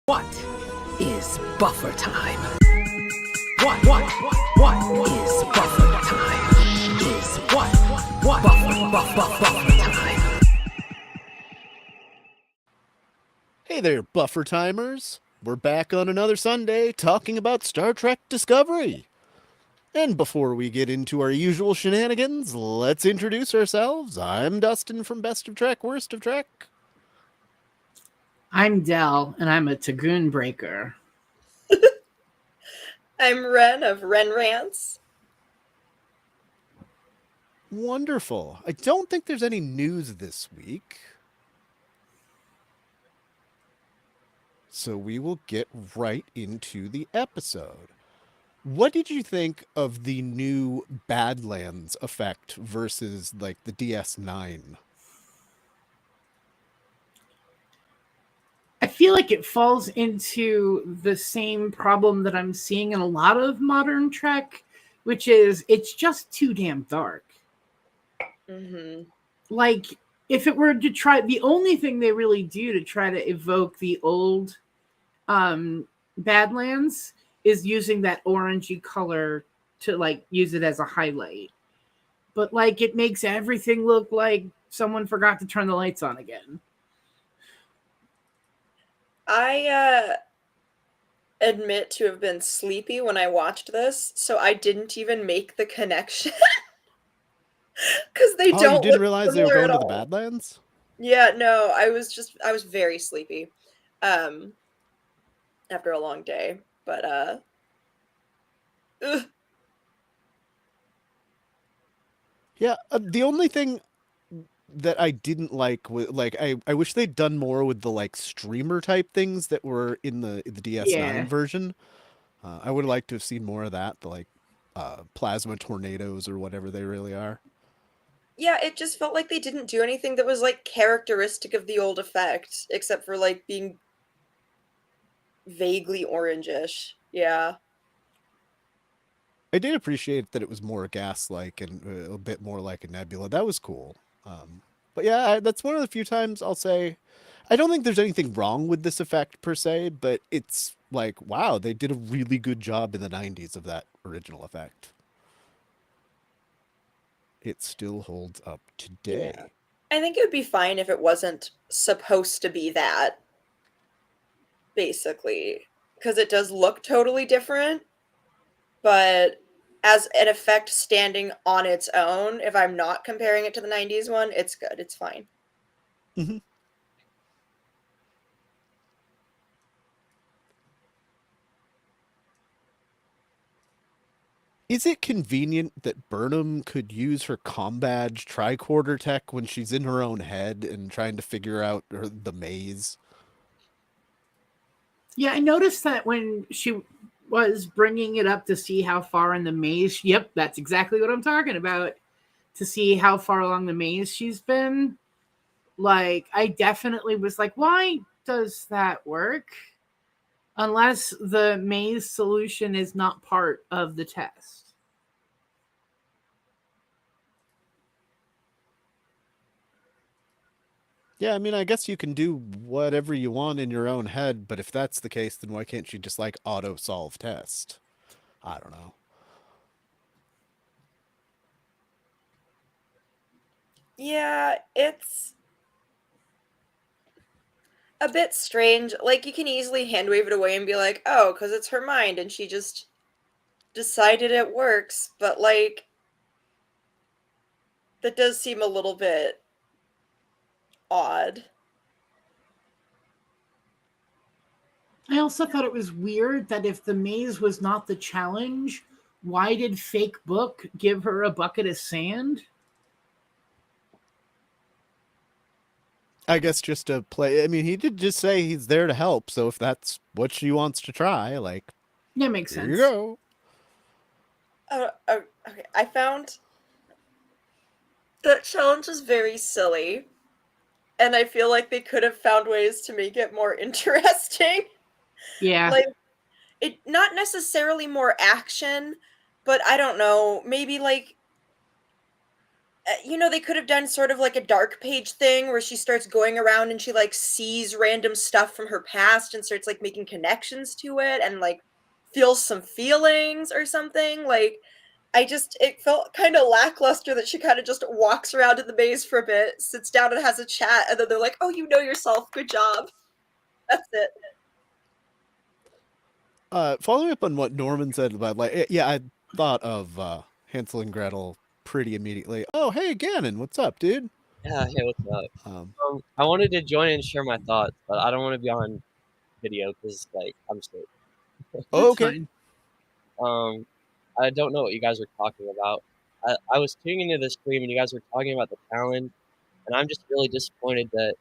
What is buffer time? What is buffer time? Is what buffer time? Hey there, buffer timers. We're back on another Sunday talking about Star Trek Discovery. And before we get into our usual shenanigans, let's introduce ourselves. I'm Dustin from Best of Trek, Worst of Trek. I'm Del, and I'm a Tagoon Breaker. I'm Ren of Ren Rants. Wonderful. I don't think there's any news this week. So we will get right into the episode. What did you think of the new Badlands effect versus like the DS9? I feel like it falls into the same problem that I'm seeing in a lot of modern Trek, which is it's just too damn dark. Mm-hmm. Like, if it were to try, the only thing they really do to try to evoke the old Badlands is using that orangey color to, like, use it as a highlight. But, like, it makes everything look like someone forgot to turn the lights on again. I admit to have been sleepy when I watched this, so I didn't even make the connection. Because they don't. You didn't realize they were going to the Badlands? Yeah, no, I was very sleepy after a long day. But ugh. Yeah, the only thing that I didn't like was I wish they'd done more with the like streamer type things that were in the DS9 version. I would have liked to have seen more of that, the like plasma tornadoes or whatever they really are. Yeah, it just felt like they didn't do anything that was like characteristic of the old effect, except for like being vaguely orangish. Yeah. I did appreciate that it was more gas-like and a bit more like a nebula. That was cool. But yeah, that's one of the few times I'll say I don't think there's anything wrong with this effect per se, but it's like, wow, they did a really good job in the 90s of that original effect. It still holds up today. Yeah. I think it would be fine if it wasn't supposed to be that, basically, because it does look totally different, but as an effect standing on its own, if I'm not comparing it to the 90s one, it's good. It's fine. Mm-hmm. Is it convenient that Burnham could use her comm badge tricorder tech when she's in her own head and trying to figure out the maze? Yeah, I noticed that when she was bringing it up to see how far in the maze. Yep, that's exactly what I'm talking about. To see how far along the maze she's been. Like, I definitely was like, why does that work? Unless the maze solution is not part of the test. Yeah, I mean, I guess you can do whatever you want in your own head, but if that's the case, then why can't you just, like, auto-solve test? I don't know. Yeah, it's a bit strange. Like, you can easily hand wave it away and be like, oh, because it's her mind, and she just decided it works, but, like, that does seem a little bit odd. I also thought it was weird that if the maze was not the challenge, why did Fake Book give her a bucket of sand? I guess just to play. I mean, he did just say he's there to help, so if that's what she wants to try, like, that makes sense. Here you go. Okay, I found that challenge is very silly, and I feel like they could have found ways to make it more interesting. Yeah. Like, it not necessarily more action, but I don't know, maybe like they could have done sort of like a dark page thing where she starts going around and she like sees random stuff from her past and starts like making connections to it and like feels some feelings or something. Like, it felt kind of lackluster that she kind of just walks around in the maze for a bit, sits down and has a chat, and then they're like, oh, you know yourself, good job. That's it. Following up on what Norman said about, like, yeah, I thought of Hansel and Gretel pretty immediately. Oh, hey, Gannon, what's up, dude? Yeah, hey, what's up? Um, I wanted to join and share my thoughts, but I don't want to be on video because, like, I'm sick. That's okay. fine. I don't know what you guys are talking about. I was tuning into the stream and you guys were talking about the challenge, and I'm just really disappointed that,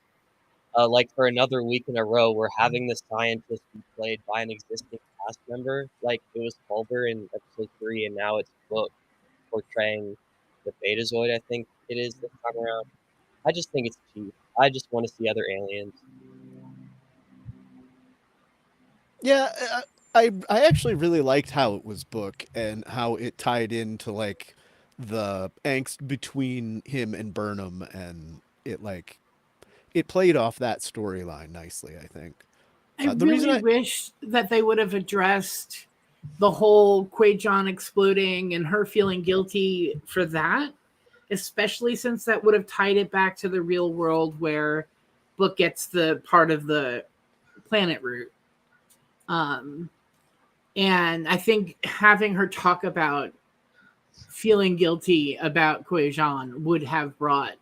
like, for another week in a row, we're having the scientist be played by an existing cast member. Like, it was Culber in episode 3, and now it's Book portraying the Betazoid, I think it is this time around. I just think it's cheap. I just want to see other aliens. Yeah, I actually really liked how it was Book and how it tied into like the angst between him and Burnham, and it played off that storyline nicely, I think. I The reason really wish that they would have addressed the whole Quajon exploding and her feeling guilty for that, especially since that would have tied it back to the real world where Book gets the part of the planet root. And I think having her talk about feeling guilty about Quajon would have brought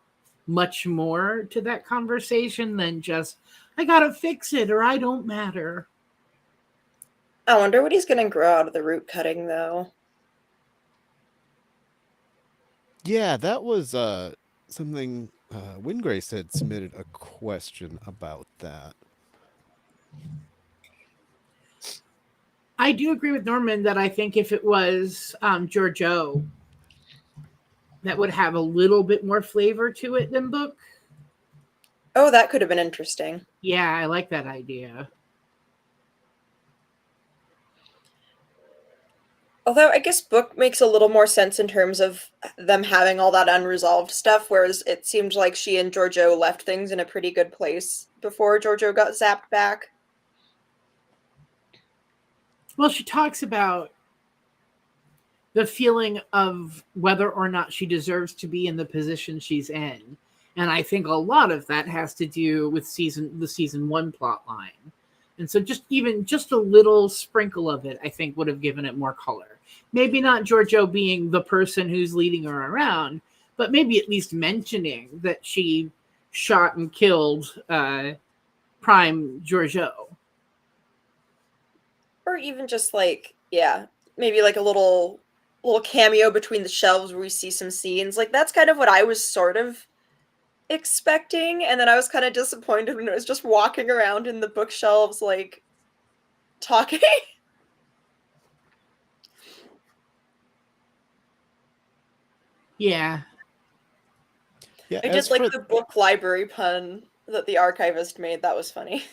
much more to that conversation than just, I gotta fix it or I don't matter. I wonder what he's going to grow out of the root cutting, though. Yeah, that was something Wingrace had submitted a question about that. I do agree with Norman that I think if it was Giorgio, that would have a little bit more flavor to it than Book. Oh, that could have been interesting. Yeah, I like that idea. Although I guess Book makes a little more sense in terms of them having all that unresolved stuff, whereas it seemed like she and Giorgio left things in a pretty good place before Giorgio got zapped back. Well, she talks about the feeling of whether or not she deserves to be in the position she's in. And I think a lot of that has to do with the season 1 plot line. And so just a little sprinkle of it, I think, would have given it more color. Maybe not Giorgio being the person who's leading her around, but maybe at least mentioning that she shot and killed Prime Giorgio. Or even just like, yeah, maybe like a little cameo between the shelves where we see some scenes. Like, that's kind of what I was sort of expecting, and then I was kind of disappointed when it was just walking around in the bookshelves, like, talking. Yeah. Yeah, I did like the book library pun that the archivist made. That was funny.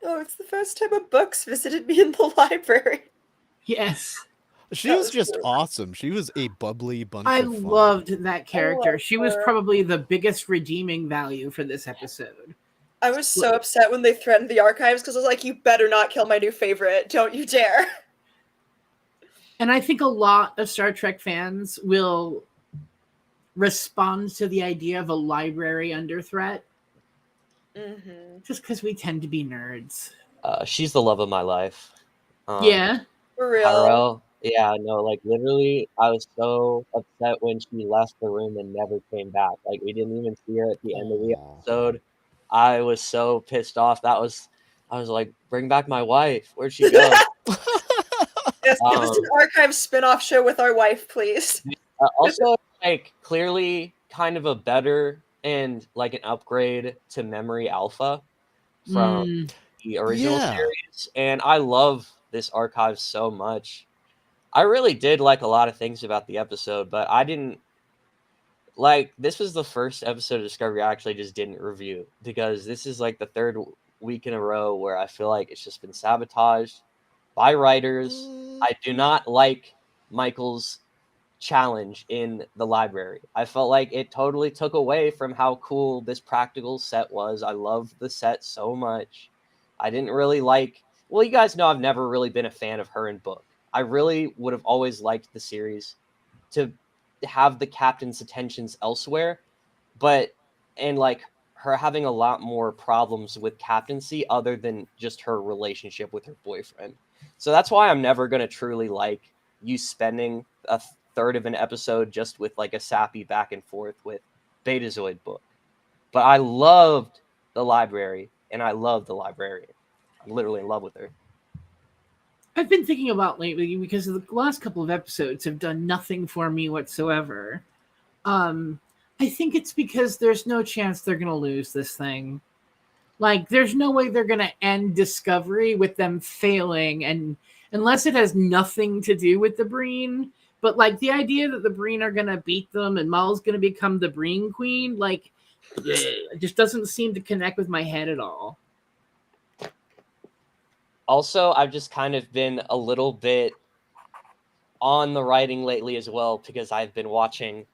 Oh, it's the first time a book's visited me in the library. Yes. She was just cute. Awesome. She was a bubbly bunch I of fun. loved that character. She was her. probably the biggest redeeming value for this episode. I was so upset when they threatened the archives because I was like, you better not kill my new favorite. Don't you dare. And I think a lot of Star Trek fans will respond to the idea of a library under threat. Mm-hmm. Just because we tend to be nerds. She's the love of my life. Yeah. For real. Tyrell, yeah, no, like, literally, I was so upset when she left the room and never came back. Like, we didn't even see her at the end of the episode. I was so pissed off. I was like, bring back my wife. Where'd she go? Yes, give us an archive spin-off show with our wife, please. Also, like, clearly kind of a better and, like, an upgrade to Memory Alpha from the original series. And I love this archive so much. I really did like a lot of things about the episode, but I didn't like, this was the first episode of Discovery I actually just didn't review, because this is like the third week in a row where I feel like it's just been sabotaged by writers. I do not like Michael's challenge in the library. I felt like it totally took away from how cool this practical set was. I loved the set so much. I didn't really like, well, you guys know I've never really been a fan of her in book. I really would have always liked the series to have the captain's attentions elsewhere, but and like her having a lot more problems with captaincy other than just her relationship with her boyfriend. So that's why I'm never going to truly like you spending a third of an episode just with like a sappy back and forth with Betazoid book. But I loved the library, and I love the librarian. I'm literally in love with her. I've been thinking about lately because the last couple of episodes have done nothing for me whatsoever. I think it's because there's no chance they're going to lose this thing. Like, there's no way they're going to end Discovery with them failing, and unless it has nothing to do with the Breen. But, like, the idea that the Breen are going to beat them and Maul's going to become the Breen Queen, like, it just doesn't seem to connect with my head at all. Also, I've just kind of been a little bit on the writing lately as well because I've been watching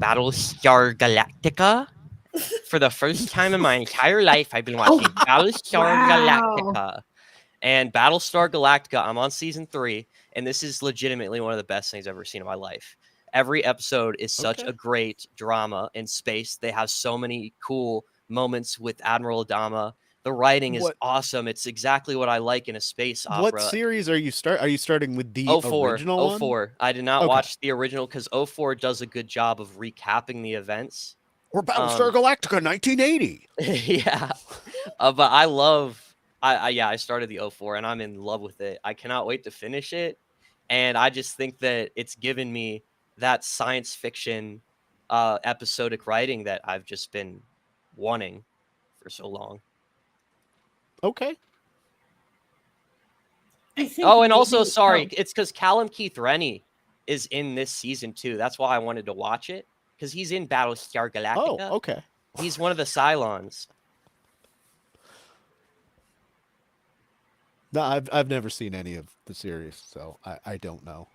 Battlestar Galactica. For the first time in my entire life, I've been watching Battlestar Galactica. And Battlestar Galactica, I'm on season 3, and this is legitimately one of the best things I've ever seen in my life. Every episode is such a great drama in space. They have so many cool moments with Admiral Adama. The writing is awesome. It's exactly what I like in a space opera. What series are you starting with the 04, original 04. one? I did not watch the original because 04 does a good job of recapping the events. Or Battlestar Galactica 1980. Yeah. But I love I started the 04 and I'm in love with it. I cannot wait to finish it. And I just think that it's given me that science fiction episodic writing that I've just been wanting for so long. Okay. I think and also, sorry, it's because Callum Keith Rennie is in this season too. That's why I wanted to watch it, because he's in Battlestar Galactica. Oh, okay. He's one of the Cylons. No, I've never seen any of the series, so I don't know.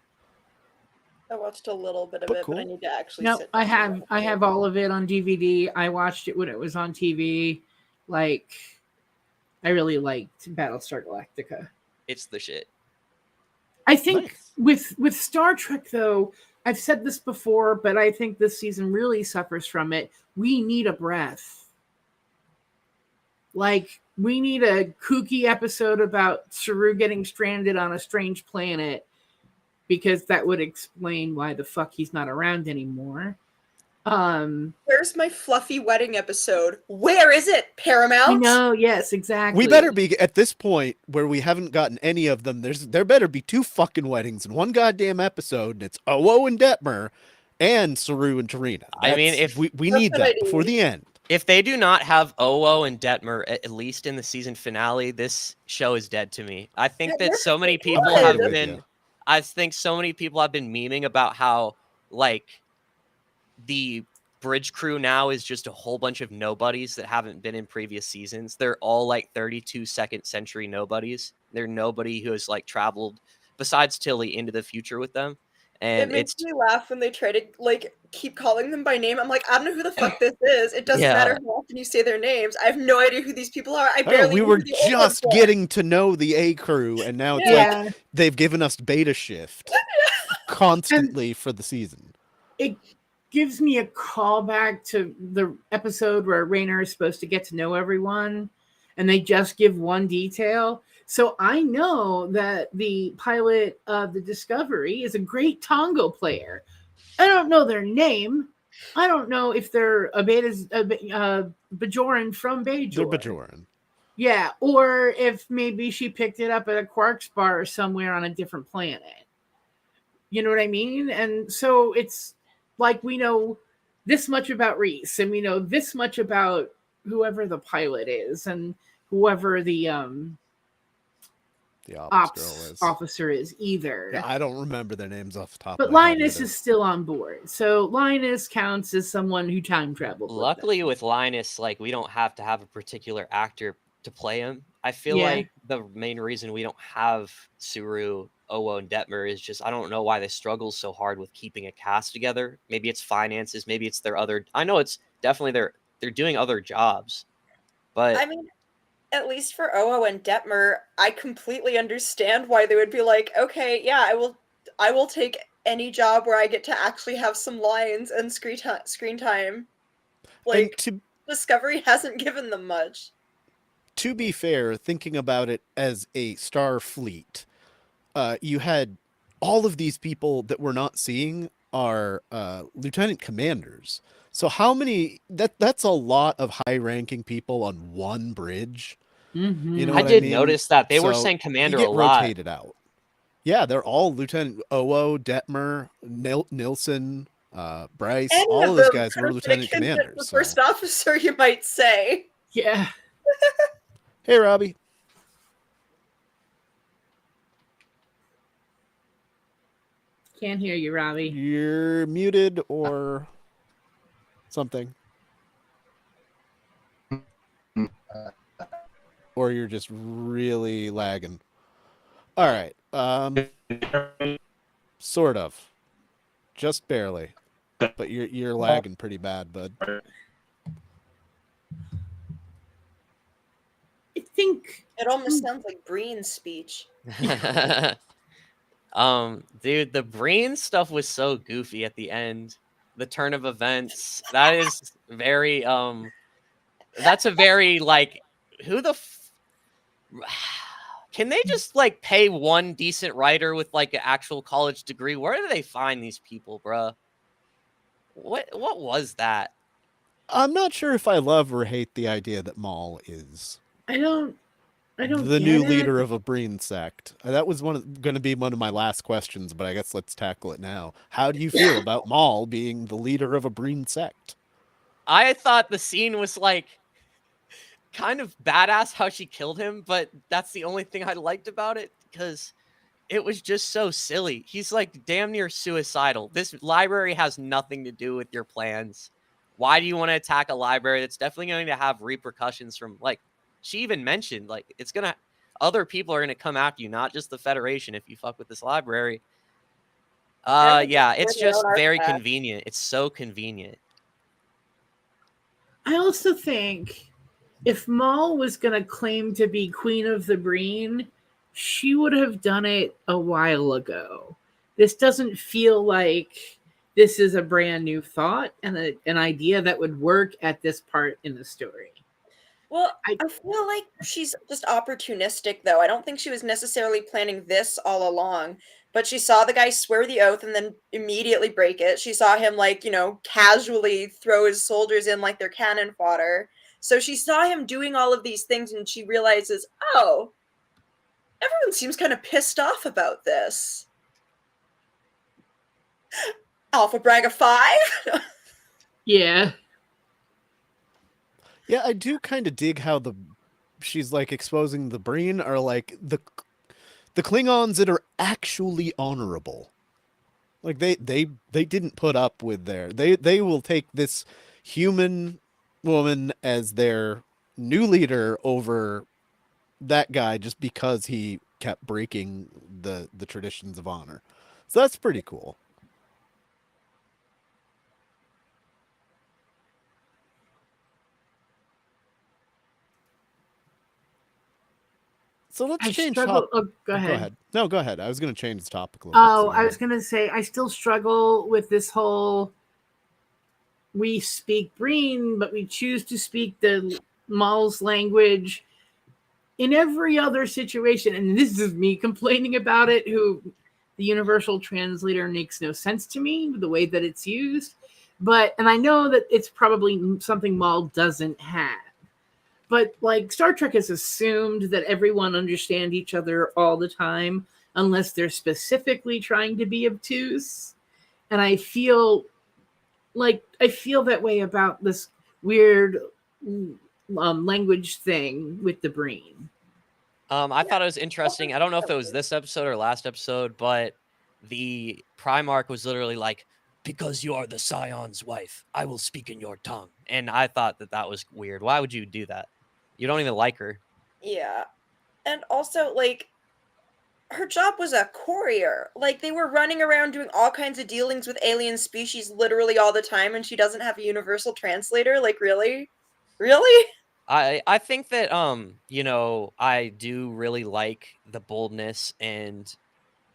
I watched a little bit of it, but I need to actually. No, I have all of it on DVD. I watched it when it was on TV. Like, I really liked Battlestar Galactica. It's the shit. I think with Star Trek, though, I've said this before, but I think this season really suffers from it. We need a breath. Like, we need a kooky episode about Saru getting stranded on a strange planet, because that would explain why the fuck he's not around anymore. Where's my fluffy wedding episode? Where is it, Paramount? No, yes, exactly. We better be at this point where we haven't gotten any of them. There better be 2 fucking weddings in one goddamn episode, and it's Owo and Detmer and Saru and Tarina. I mean, if we need that before the end. If they do not have Owo and Detmer at least in the season finale, this show is dead to me. I think that so many people have been. I think so many people have been memeing about how, like, the bridge crew now is just a whole bunch of nobodies that haven't been in previous seasons. They're all like 32nd century nobodies. They're nobody who has like traveled besides Tilly into the future with them. And it makes me laugh when they try to like keep calling them by name. I'm like, I don't know who the fuck this is. It doesn't matter how often you say their names. I have no idea who these people are. I barely. We were just getting to know the A crew, and now it's like they've given us beta shift constantly for the season. It gives me a callback to the episode where Raynor is supposed to get to know everyone, and they just give one detail. So I know that the pilot of the Discovery is a great Tongo player. I don't know their name. I don't know if they're a Bajoran from Bajor. They're Bajoran. Yeah, or if maybe she picked it up at a Quarks bar somewhere on a different planet. You know what I mean? And so it's like we know this much about Reese, and we know this much about whoever the pilot is, and whoever the ops officer is either. Yeah, I don't remember their names off the top. But Linus is still on board, so Linus counts as someone who time traveled. Luckily, with Linus, like, we don't have to have a particular actor to play him. I feel like the main reason we don't have Saru Owo and Detmer is just I don't know why they struggle so hard with keeping a cast together. Maybe it's finances, maybe it's their other. I know it's definitely they're doing other jobs, but I mean, at least for Owo and Detmer, I completely understand why they would be like, okay, yeah, I will take any job where I get to actually have some lines and screen time. And Like, Discovery hasn't given them much. to be fair, thinking about it as a star fleet, you had all of these people that we're not seeing are lieutenant commanders. So how many that's a lot of high-ranking people on one bridge. You know Mm-hmm. I what I did mean? notice that they were So saying you commander a get lot. rotated out. Yeah, they're all Lieutenant Owo, Detmer, Nilsson, Bryce. Any All of of those them guys could were have been a lieutenant Kinship commanders. the So first officer, you might say. Yeah. hey, Robbie. Can't hear you, Robbie. You're muted or something. Or you're just really lagging. All right. Sort of. Just barely. But you're lagging pretty bad, bud. I think It almost sounds like Breen's speech. Dude, the Breen stuff was so goofy at the end. The turn of events. That is very that's a very like who the can they just like pay one decent writer with like an actual college degree? Where do they find these people, bruh? What was that? I'm not sure if I love or hate the idea that Maul is I don't the get new it. leader of a Breen sect. That was going to be one of my last questions, but I guess let's tackle it now. How do you feel about Maul being the leader of a Breen sect? I thought the scene was like kind of badass how she killed him, but that's the only thing I liked about it because it was just so silly. He's like damn near suicidal. This library has nothing to do with your plans. Why do you want to attack a library that's definitely going to have repercussions from like she even mentioned like it's going to other people are going to come after you, not just the Federation if you fuck with this library. Yeah, it's just very convenient. It's so convenient. I also think if Maul was going to claim to be Queen of the Breen, she would have done it a while ago. This doesn't feel like this is a brand new thought and an idea that would work at this part in the story. Well, I feel like she's just opportunistic, though. I don't think she was necessarily planning this all along. But she saw the guy swear the oath and then immediately break it. She saw him, like, you know, casually throw his soldiers in like they're cannon fodder. So she saw him doing all of these things and she realizes, oh, everyone seems kind of pissed off about this. Alpha Braga 5? Yeah. Yeah, I do kind of dig how she's like exposing the Breen are like the Klingons that are actually honorable. Like they didn't put up with they will take this human woman as their new leader over that guy just because he kept breaking the traditions of honor. So that's pretty cool. So let's change topic. Oh, go ahead. Go ahead. No, go ahead. I was going to change the topic a little bit. Oh, I was going to say, I still struggle with this whole we speak Breen, but we choose to speak the Maul's language in every other situation. And this is me complaining about it, who the universal translator makes no sense to me, the way that it's used. And I know that it's probably something Maul doesn't have. But like Star Trek has assumed that everyone understands each other all the time, unless they're specifically trying to be obtuse. And I feel that way about this weird language thing with the Breen. I thought it was interesting. I don't know if it was this episode or last episode, but the Primarch was literally like, because you are the Scion's wife, I will speak in your tongue. And I thought that was weird. Why would you do that? You don't even like her. Yeah. And also, like, her job was a courier. Like, they were running around doing all kinds of dealings with alien species literally all the time, and she doesn't have a universal translator? Like, really? Really? I think that you know, I do really like the boldness and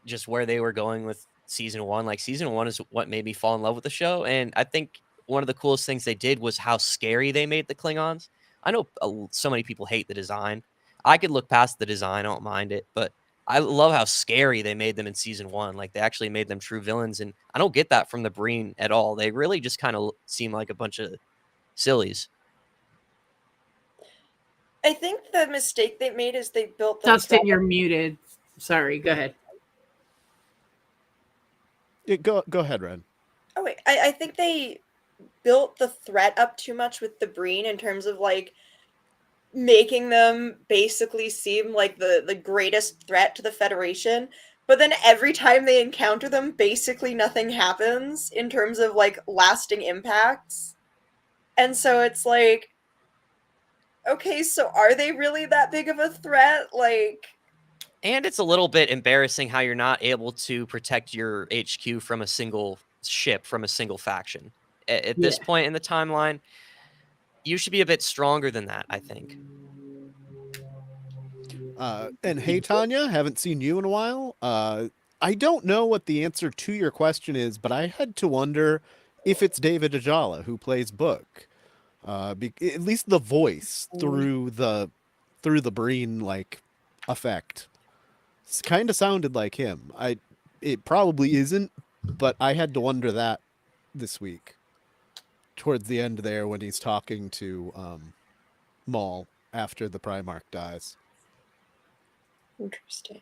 just where they were going with season 1. Like, season 1 is what made me fall in love with the show, and I think one of the coolest things they did was how scary they made the Klingons. I know so many people hate the design. I could look past the design, I don't mind it, but I love how scary they made them in season 1. Like, they actually made them true villains, and I don't get that from the Breen at all. They really just kind of seem like a bunch of sillies. I think the mistake they made is they built the Dustin, threat. you're muted. Sorry, go ahead. Yeah, go ahead, Ren. Oh wait, I think they built the threat up too much with the Breen in terms of like making them basically seem like the greatest threat to the Federation. But then every time they encounter them, basically nothing happens in terms of like lasting impacts. And so it's like, okay, so are they really that big of a threat? Like, And it's a little bit embarrassing how you're not able to protect your HQ from a single ship, from a single faction. At this Yeah. point in the timeline, you should be a bit stronger than that, I think. And hey, Tanya, haven't seen you in a while. I don't know what the answer to your question is, but I had to wonder if it's David Ajala who plays Book. At least the voice through the Breen like effect, kind of sounded like him. It probably isn't, but I had to wonder that this week towards the end there when he's talking to Maul after the Primarch dies. interesting.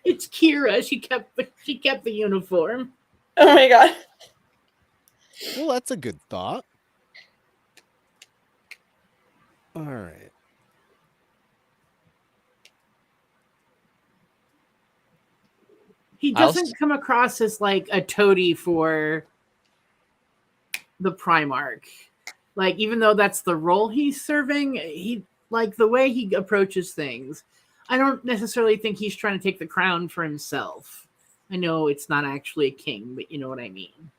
It's Kira. She kept the uniform. Oh my god. Well, that's a good thought. All right. He doesn't come across as like a toady for the Primarch. Like, even though that's the role he's serving, he like the way he approaches things. I don't necessarily think he's trying to take the crown for himself. I know it's not actually a king, but you know what I mean.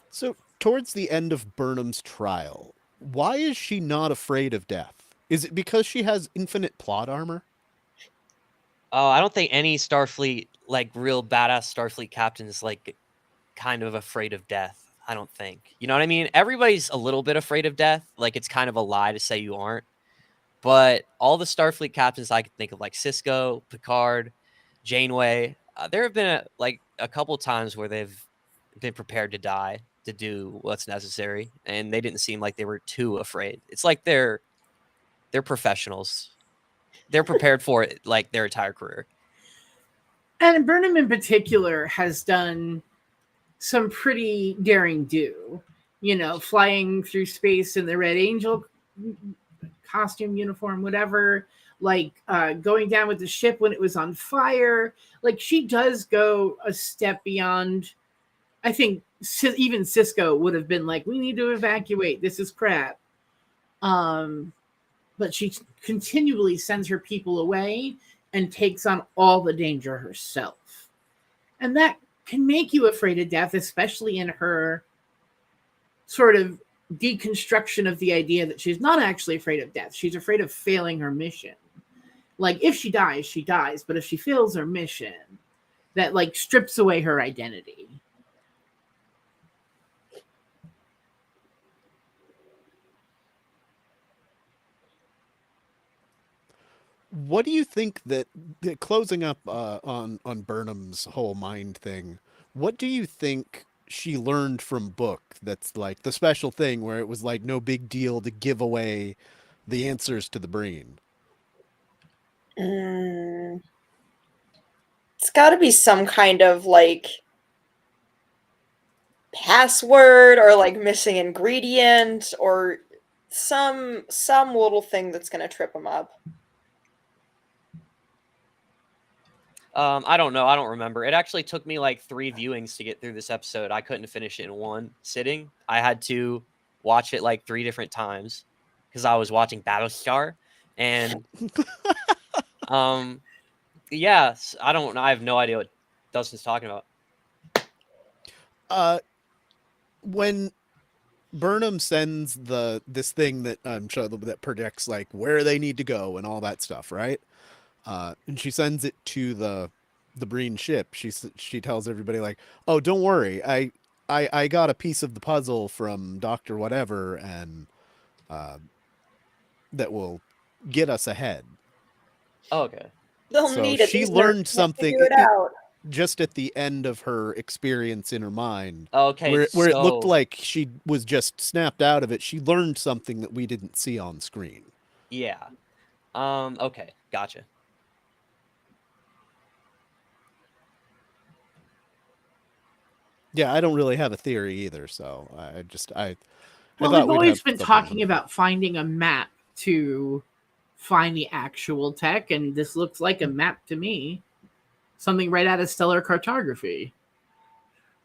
So, towards the end of Burnham's trial, why is she not afraid of death? Is it because she has infinite plot armor? Oh, I don't think any Starfleet, like real badass Starfleet captain is like kind of afraid of death. I don't think. You know what I mean? Everybody's a little bit afraid of death. Like, it's kind of a lie to say you aren't. But all the Starfleet captains I can think of, like Cisco, Picard, Janeway, there have been a couple times where they've been prepared to die to do what's necessary, and they didn't seem like they were too afraid. It's like they're professionals. They're prepared for it like their entire career. And Burnham in particular has done some pretty daring do. You know, flying through space in the Red Angel costume, uniform, whatever, like going down with the ship when it was on fire. Like, she does go a step beyond. I think even Cisco would have been like, we need to evacuate, this is crap. But she continually sends her people away and takes on all the danger herself, and that can make you afraid of death, especially in her sort of deconstruction of the idea that she's not actually afraid of death. She's afraid of failing her mission. Like, if she dies, she dies. But if she fails her mission, that like strips away her identity. What do you think that closing up on Burnham's whole mind thing? What do you think she learned from Book that's like the special thing where it was like no big deal to give away the answers to the Breen? It's got to be some kind of like password or like missing ingredient or some little thing that's going to trip them up. I don't know. I don't remember. It actually took me like 3 viewings to get through this episode. I couldn't finish it in one sitting. I had to watch it like 3 different times because I was watching Battlestar, and yes, I don't. I have no idea what Dustin's talking about. When Burnham sends this thing that I'm sure that predicts like where they need to go and all that stuff, right? And she sends it to the Breen ship. She tells everybody like, "Oh, don't worry, I got a piece of the puzzle from Doctor Whatever, and that will get us ahead." Oh, okay. They'll So need it. she These nerds learned can't something figure it out. just at the end of her experience in her mind, Okay, where it looked so- like she was just snapped out of it. She learned something that we didn't see on screen. Yeah. Okay, gotcha. Yeah, I don't really have a theory either, so I Well, thought they've we'd always have been something talking on- about finding a map to find the actual tech, and this looks like a map to me. Something right out of stellar cartography.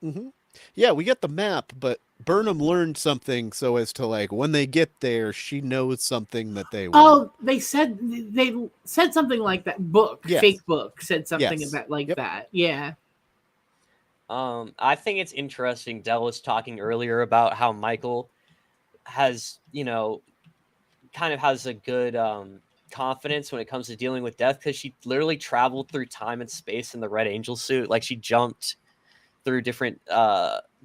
Mhm. Yeah, we get the map, but Burnham learned something so as to like when they get there, she knows something that they want. Oh, they said something like that. Yes. Fake book said something Yes. about like Yep. that. Yeah. I think it's interesting. Dell was talking earlier about how Michael has, kind of has a good confidence when it comes to dealing with death, because she literally traveled through time and space in the Red Angel suit. Like, she jumped through different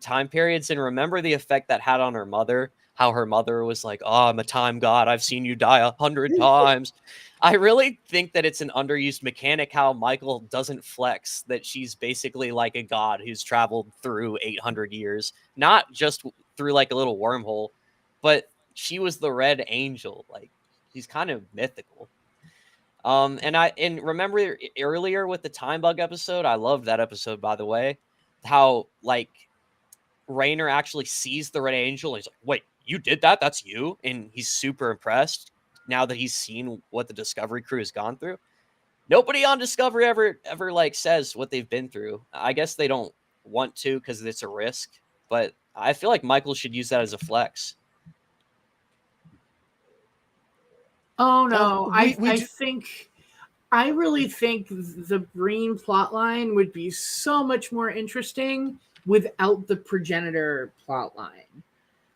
time periods. And remember the effect that had on her mother, how her mother was like, "Oh, I'm a time god. I've seen you die 100 times." I really think that it's an underused mechanic how Michael doesn't flex that she's basically like a god who's traveled through 800 years, not just through like a little wormhole, but she was the Red Angel. Like, she's kind of mythical. And remember earlier with the time bug episode, I loved that episode, by the way, how like Raynor actually sees the Red Angel and he's like, "Wait, you did that? That's you?" And he's super impressed now that he's seen what the Discovery crew has gone through. Nobody on Discovery ever like says what they've been through. I guess they don't want to because it's a risk, but I feel like Michael should use that as a flex. Oh no, we I really think the Breen plotline would be so much more interesting without the progenitor plotline.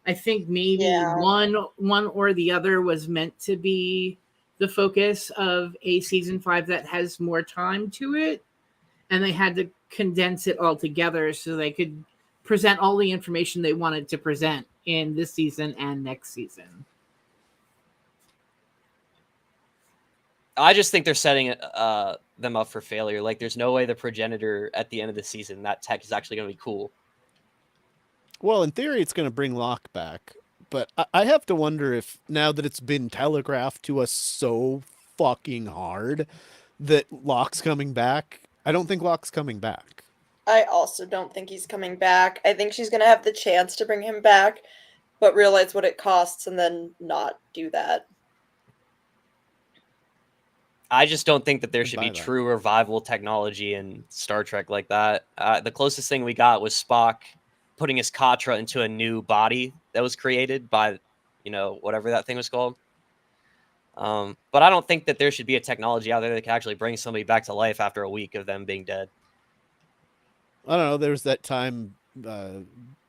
I think maybe Yeah. one or the other was meant to be the focus of a season 5 that has more time to it, and they had to condense it all together so they could present all the information they wanted to present in this season and next season. I just think they're setting them up for failure. Like, there's no way the progenitor at the end of the season, that tech is actually going to be cool. Well, in theory, it's going to bring Locke back, but I have to wonder if now that it's been telegraphed to us so fucking hard that Locke's coming back. I don't think Locke's coming back. I also don't think he's coming back. I think she's going to have the chance to bring him back, but realize what it costs and then not do that. I just don't think that there I'd should buy be that. true revival technology in Star Trek like that. The closest thing we got was Spock putting his Katra into a new body that was created by, whatever that thing was called. But I don't think that there should be a technology out there that can actually bring somebody back to life after a week of them being dead. I don't know. There was that time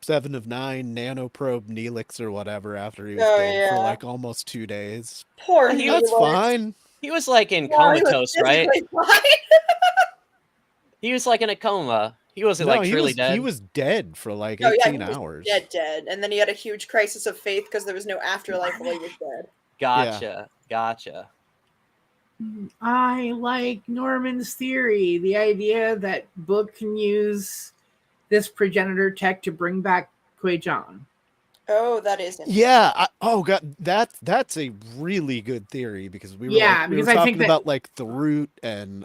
7 of 9 nanoprobe Neelix or whatever after he was Oh, dead for yeah. like almost 2 days. Poor He- That's Neelix. fine. He was like in Yeah, he was comatose, right? physically fine. He was like in a coma. He wasn't No, like truly dead. he was dead for like Oh, yeah, 18 he was hours. dead. And then he had a huge crisis of faith because there was no afterlife while he was dead. Gotcha. I like Norman's theory, the idea that Book can use this progenitor tech to bring back Kwei-Jon. Oh, that is interesting. Yeah. Oh god, that's a really good theory because we were Yeah, we were because I think talking that- about like the root and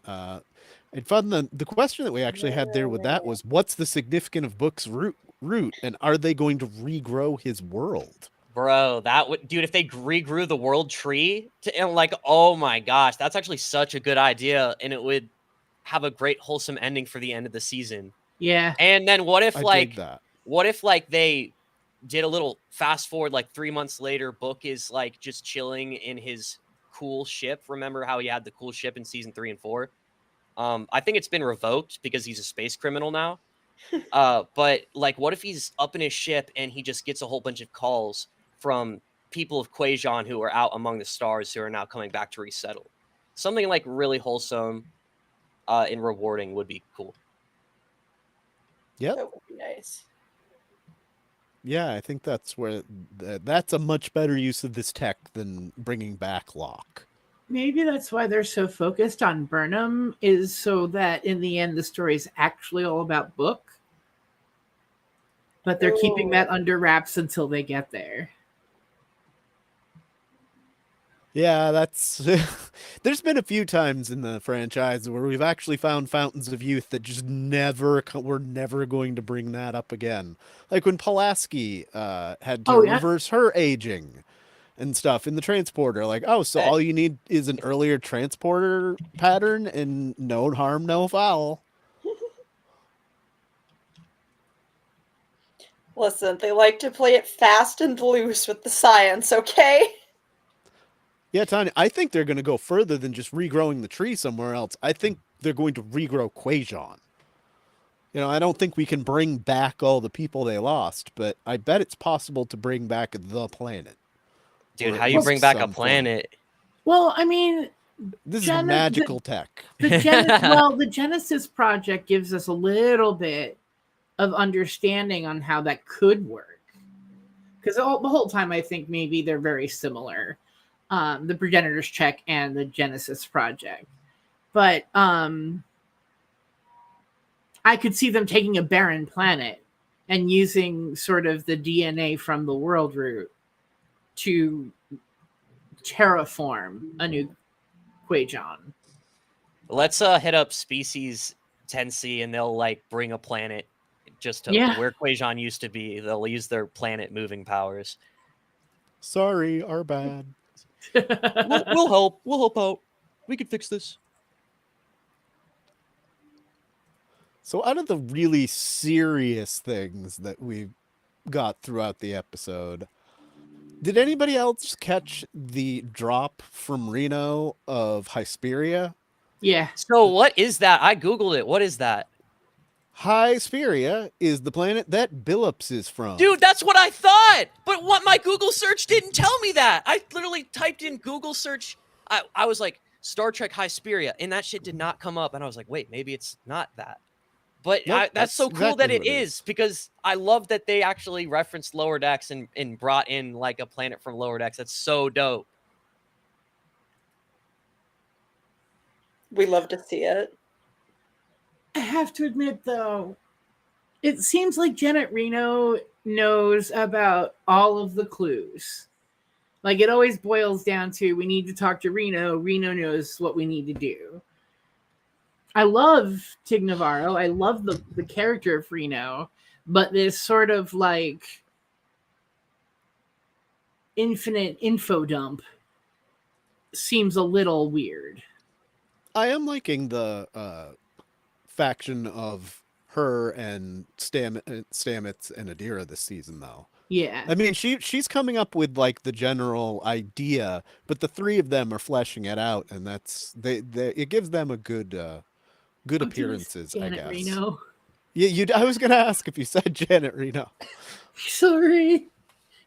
fun. The question that we actually had there with that was, what's the significance of Book's root, and are they going to regrow his world? Bro, that would, dude, if they regrew the world tree and like, oh my gosh, that's actually such a good idea, and it would have a great wholesome ending for the end of the season. Yeah. And then what if I like dig that. what if like they did a little fast forward, like 3 months later, Book is like just chilling in his cool ship. Remember how he had the cool ship in season 3 and 4? I think it's been revoked because he's a space criminal now. But like, what if he's up in his ship and he just gets a whole bunch of calls from people of Quajon who are out among the stars who are now coming back to resettle? Something like really wholesome and rewarding would be cool. Yep. That would be nice. Yeah, I think that's where that's a much better use of this tech than bringing back Locke. Maybe that's why they're so focused on Burnham, is so that in the end the story is actually all about Book. But they're keeping that under wraps until they get there. Yeah, that's there's been a few times in the franchise where we've actually found fountains of youth that just we're never going to bring that up again. Like when Pulaski had to reverse her aging and stuff in the transporter. Like, oh, so all you need is an earlier transporter pattern and no harm, no foul. Listen, they like to play it fast and loose with the science, okay? Yeah, Tanya, I think they're going to go further than just regrowing the tree somewhere else. I think they're going to regrow Quajon. You know, I don't think we can bring back all the people they lost, but I bet it's possible to bring back the planet. Dude, how do you bring back a planet? Well, I mean, this is magical tech. The Genesis Project gives us a little bit of understanding on how that could work. Because the whole time I think maybe they're very similar. The Progenitors Check and the Genesis Project. But I could see them taking a barren planet and using sort of the DNA from the world root to terraform a new Quajon. Let's hit up Species 10C and they'll like bring a planet just to where Quajon used to be. They'll use their planet moving powers. Sorry, our bad. We'll help. We'll help out. We can fix this. So out of the really serious things that we got throughout the episode, did anybody else catch the drop from Reno of Hesperia? Yeah. So what is that? I Googled it. What is that? Hesperia is the planet that Billups is from. Dude, that's what I thought. But what my Google search didn't tell me that. I literally typed in Google search. I was like, Star Trek Hesperia, and that shit did not come up. And I was like, wait, maybe it's not that. But Nope, that's so cool exactly that it is, because I love that they actually referenced Lower Decks and brought in like a planet from Lower Decks. That's so dope. We love to see it. I have to admit, though, it seems like Janet Reno knows about all of the clues. Like, it always boils down to, we need to talk to Reno. Reno knows what we need to do. I love Tig Navarro. I love the character of Reno. But this sort of, like, infinite info dump seems a little weird. I am liking the faction of her and Stamets and Adira this season, though. Yeah. I mean, she's coming up with like the general idea, but the three of them are fleshing it out, and that's it gives them a good appearances, I guess. Reno. Yeah, I was gonna ask if you said Janet Reno. Sorry,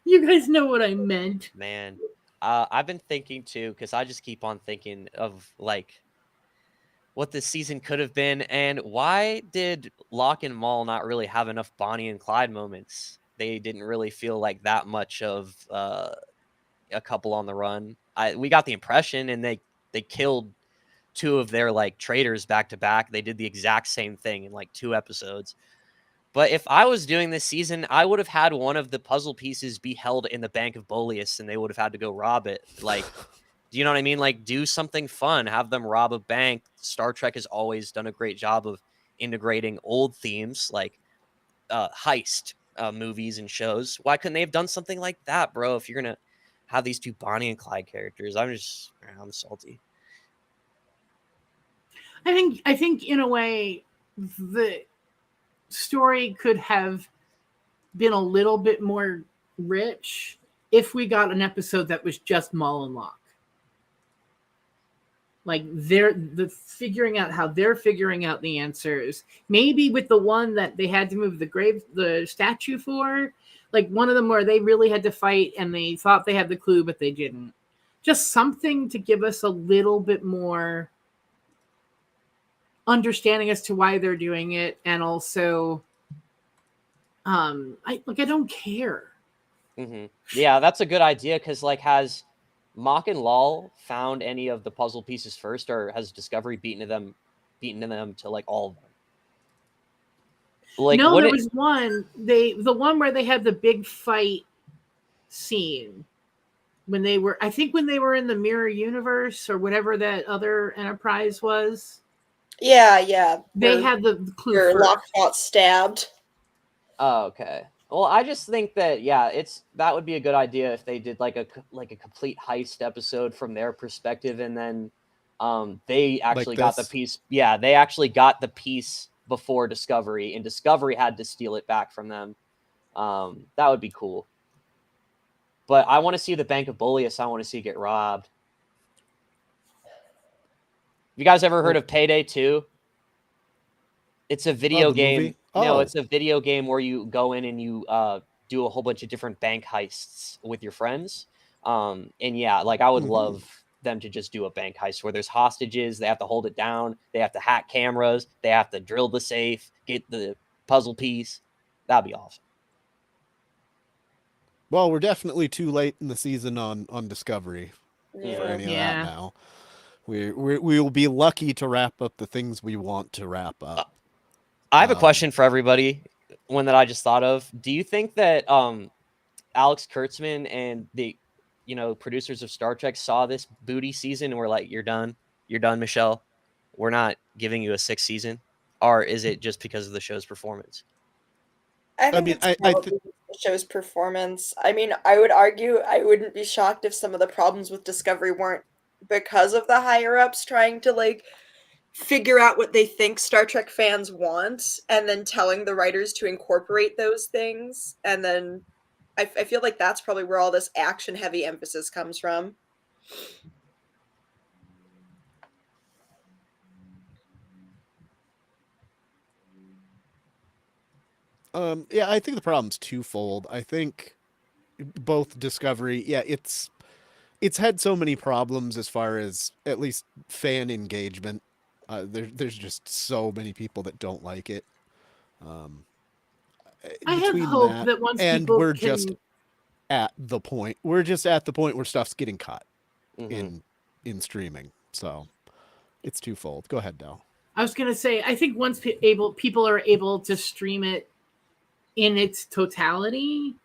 you guys know what I meant. Man, I've been thinking too, because I just keep on thinking of like what this season could have been, and why did Locke and Maul not really have enough Bonnie and Clyde moments? They didn't really feel like that much of a couple on the run. We got the impression, and they killed two of their like traitors back to back. They did the exact same thing in like 2 episodes. But if I was doing this season, I would have had one of the puzzle pieces be held in the Bank of Boleus, and they would have had to go rob it. Like, do you know what I mean? Like, do something fun. Have them rob a bank. Star Trek has always done a great job of integrating old themes like heist movies and shows. Why couldn't they have done something like that, bro? If you're going to have these 2 Bonnie and Clyde characters, I'm salty. I think in a way, the story could have been a little bit more rich if we got an episode that was just Maul and Locke. Like the figuring out how they're figuring out the answers. Maybe with the one that they had to move the statue for, like one of them where they really had to fight and they thought they had the clue but they didn't. Just something to give us a little bit more understanding as to why they're doing it, and also, I don't care. Mm-hmm. Yeah, that's a good idea because has Mock and Lol found any of the puzzle pieces first, or has Discovery beaten them to all of them? No, there was one. The one where they had the big fight scene when they were in the mirror universe or whatever that other Enterprise was. Yeah. They had the clue Your first. Locke got stabbed. Oh, okay. Well, I just think that that would be a good idea if they did a complete heist episode from their perspective, and then they actually got the piece. Yeah, they actually got the piece before Discovery, and Discovery had to steal it back from them. That would be cool. But I want to see the Bank of Bullius. I want to see it get robbed. You guys ever heard of Payday 2? It's a video game. Movie? No, it's a video game where you go in and you do a whole bunch of different bank heists with your friends. I would love them to just do a bank heist where there's hostages. They have to hold it down. They have to hack cameras. They have to drill the safe, get the puzzle piece. That'd be awesome. Well, we're definitely too late in the season on Discovery for any of that now. We will be lucky to wrap up the things we want to wrap up. I have a question for everybody, one that I just thought of. Do you think that Alex Kurtzman and the producers of Star Trek saw this booty season and were like, you're done, Michelle, we're not giving you a 6th season? Or is it just because of the show's performance? I think it's probably the show's performance. I mean, I would argue I wouldn't be shocked if some of the problems with Discovery weren't because of the higher-ups trying to figure out what they think Star Trek fans want and then telling the writers to incorporate those things. And then I feel like that's probably where all this action-heavy emphasis comes from. I think the problem's twofold. I think both Discovery, it's had so many problems as far as at least fan engagement. There's just so many people that don't like it. I have hope that once people we're just at the point where stuff's getting cut in streaming. So it's twofold. Go ahead, Del. I was going to say, I think once people are able to stream it in its totality,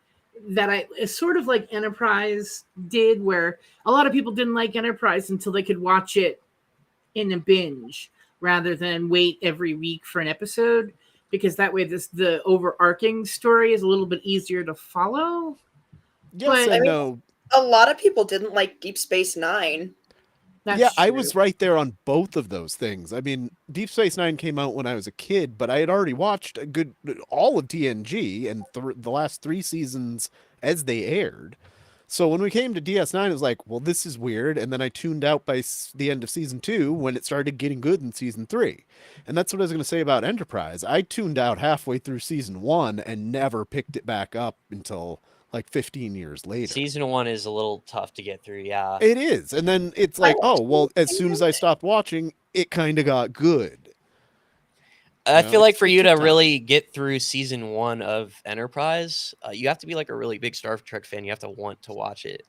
that it's sort of like Enterprise did, where a lot of people didn't like Enterprise until they could watch it in a binge rather than wait every week for an episode, because that way the overarching story is a little bit easier to follow. Yes, but, no. A lot of people didn't like Deep Space Nine. That's true. I was right there on both of those things. I mean, Deep Space Nine came out when I was a kid, but I had already watched all of TNG and the last 3 seasons as they aired. So when we came to DS9, it was like, well, this is weird. And then I tuned out by the end of season 2 when it started getting good in season 3. And that's what I was going to say about Enterprise. I tuned out halfway through season 1 and never picked it back up until 15 years later. Season 1 is a little tough to get through, yeah. It is. And then it's like, oh, well, as soon as I stopped watching, it kind of got good. I feel like for you to really get through season 1 of Enterprise, you have to be a really big Star Trek fan. You have to want to watch it.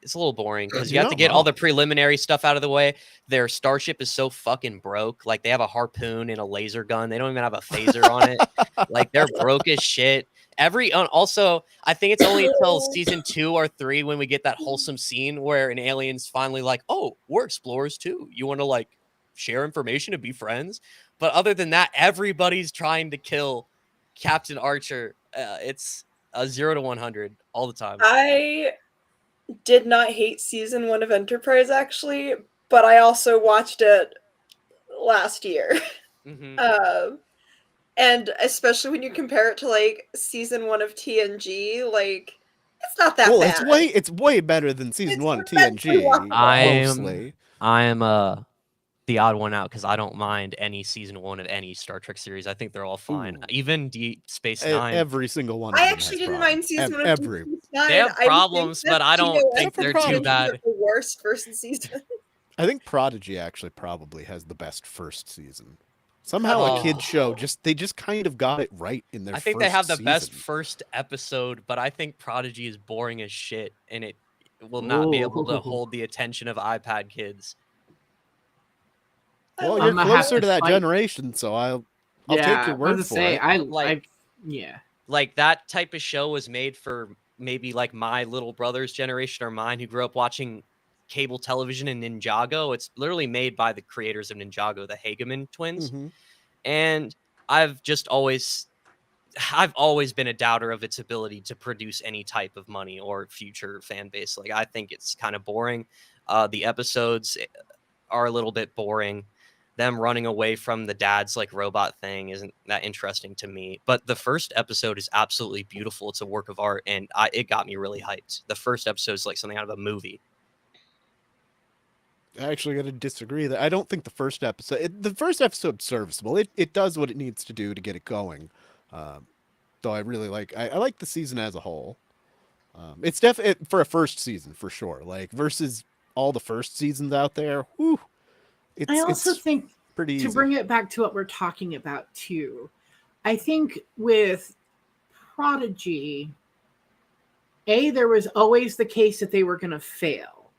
It's a little boring because you have to get all the preliminary stuff out of the way. Their starship is so fucking broke. They have a harpoon and a laser gun. They don't even have a phaser on it. They're broke as shit. Also, I think it's only until season 2 or 3 when we get that wholesome scene where an alien's finally like, oh, we're explorers too. You want to share information and be friends? But other than that, everybody's trying to kill Captain Archer. It's a 0 to 100 all the time. I did not hate season 1 of Enterprise, actually, but I also watched it last year. Mm-hmm. And especially when you compare it to season 1 of TNG, It's not that Well, bad. it's way better than season It's 1 of meant to be TNG. watchable. I am- Mostly. It's meant to be TNG. I am Mostly. I am the odd one out because I don't mind any season 1 of any Star Trek series. I think they're all fine. Ooh. Even Deep Space Nine. Every single one of I them actually has didn't problems. mind season 1 of Every. Deep Space Nine. They have I think problems, that but I don't TOS think they're too Prodigy. bad. The worst first season. I think Prodigy actually probably has the best first season. Somehow a kid show they just kind of got it right in their I think first they have the best season. first episode, but I think Prodigy is boring as shit, and it will not be able to hold the attention of iPad kids. Well, I'm you're gonna have closer to that fight. generation, so I'll take your word for it. Yeah. Like that type of show was made for maybe like my little brother's generation or mine who grew up watching cable television and Ninjago. It's literally made by the creators of Ninjago, the Hageman twins. Mm-hmm. And I've always been a doubter of its ability to produce any type of money or future fan base. Like I think it's kind of boring. The episodes are a little bit boring. Them running away from the dad's like robot thing isn't that interesting to me. But the first episode is absolutely beautiful. It's a work of art, and it got me really hyped. The first episode is like something out of a movie. I actually got to disagree that I don't think the first episode's serviceable. It does what it needs to do to get it going. Though I really I like the season as a whole. It's definitely for a first season for sure. Like versus all the first seasons out there. Whew, I also think pretty easy. to bring it back to what we're talking about too, I think with Prodigy, there was always the case that they were going to fail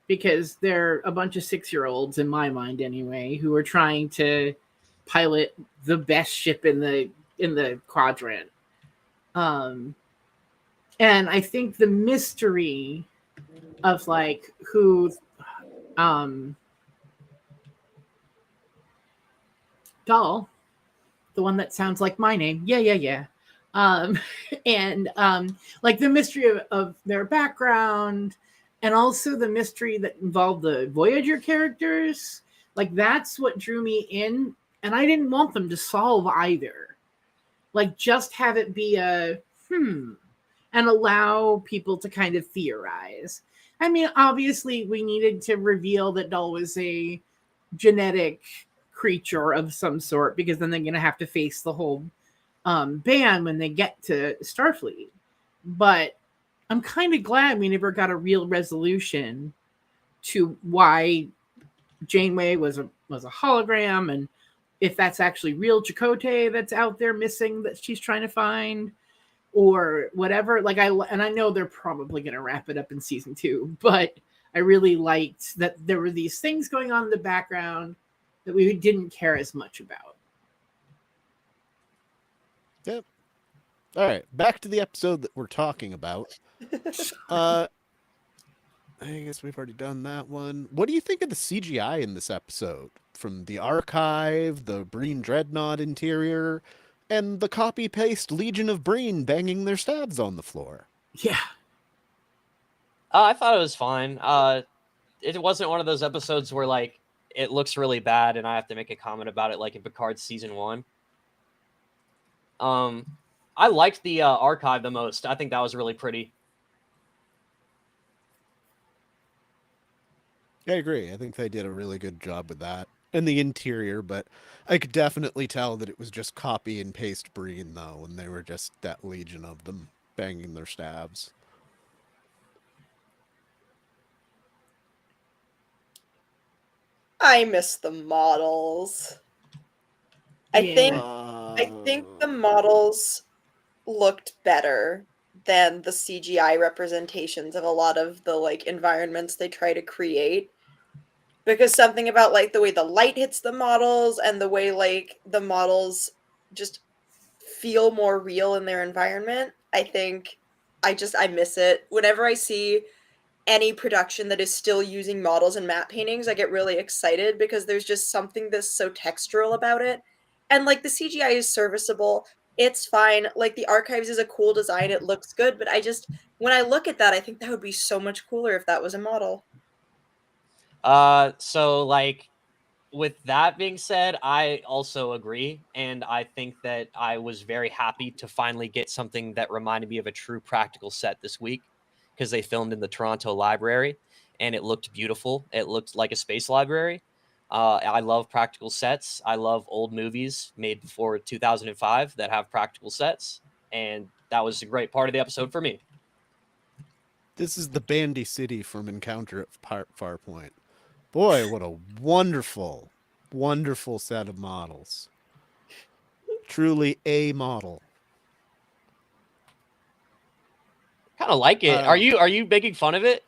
because they're a bunch of 6-year-olds in my mind anyway, who are trying to pilot the best ship in the quadrant. And I think the mystery of like who Doll, the one that sounds like my name. Yeah. And like the mystery of their background and also the mystery that involved the Voyager characters. Like that's what drew me in. And I didn't want them to solve either. Like just have it be a and allow people to kind of theorize. I mean, obviously we needed to reveal that Doll was a genetic creature of some sort because then they're going to have to face the whole ban when they get to Starfleet. But I'm kind of glad we never got a real resolution to why Janeway was a hologram and if that's actually real Chakotay that's out there missing that she's trying to find or whatever. Like I know they're probably going to wrap it up in season 2, but I really liked that there were these things going on in the background that we didn't care as much about. Yep. All right, back to the episode that we're talking about. I guess we've already done that one. What do you think of the CGI in this episode? From the archive, the Breen Dreadnought interior, and the copy-paste Legion of Breen banging their stabs on the floor. Yeah. I thought it was fine. It wasn't one of those episodes where like it looks really bad and I have to make a comment about it like in Picard's season 1. I liked the archive the most. I think that was really pretty. I agree. I think they did a really good job with that. And the interior, but I could definitely tell that it was just copy and paste Breen, though, and they were just that legion of them banging their stabs. I miss the models. I think the models looked better than the CGI representations of a lot of the like environments they try to create. Because something about like the way the light hits the models and the way like the models just feel more real in their environment. I think I miss it. Whenever I see any production that is still using models and matte paintings, I get really excited because there's just something that's so textural about it. And like the CGI is serviceable. It's fine. Like the archives is a cool design. It looks good. But when I look at that, I think that would be so much cooler if that was a model. So like with that being said, I also agree. And I think that I was very happy to finally get something that reminded me of a true practical set this week, because they filmed in the Toronto library and it looked beautiful. It looked like a space library. I love practical sets. I love old movies made before 2005 that have practical sets. And that was a great part of the episode for me. This is the Bandy City from Encounter at Farpoint. Boy, what a wonderful, wonderful set of models. Truly a model. Kind of like it. Are you making fun of it?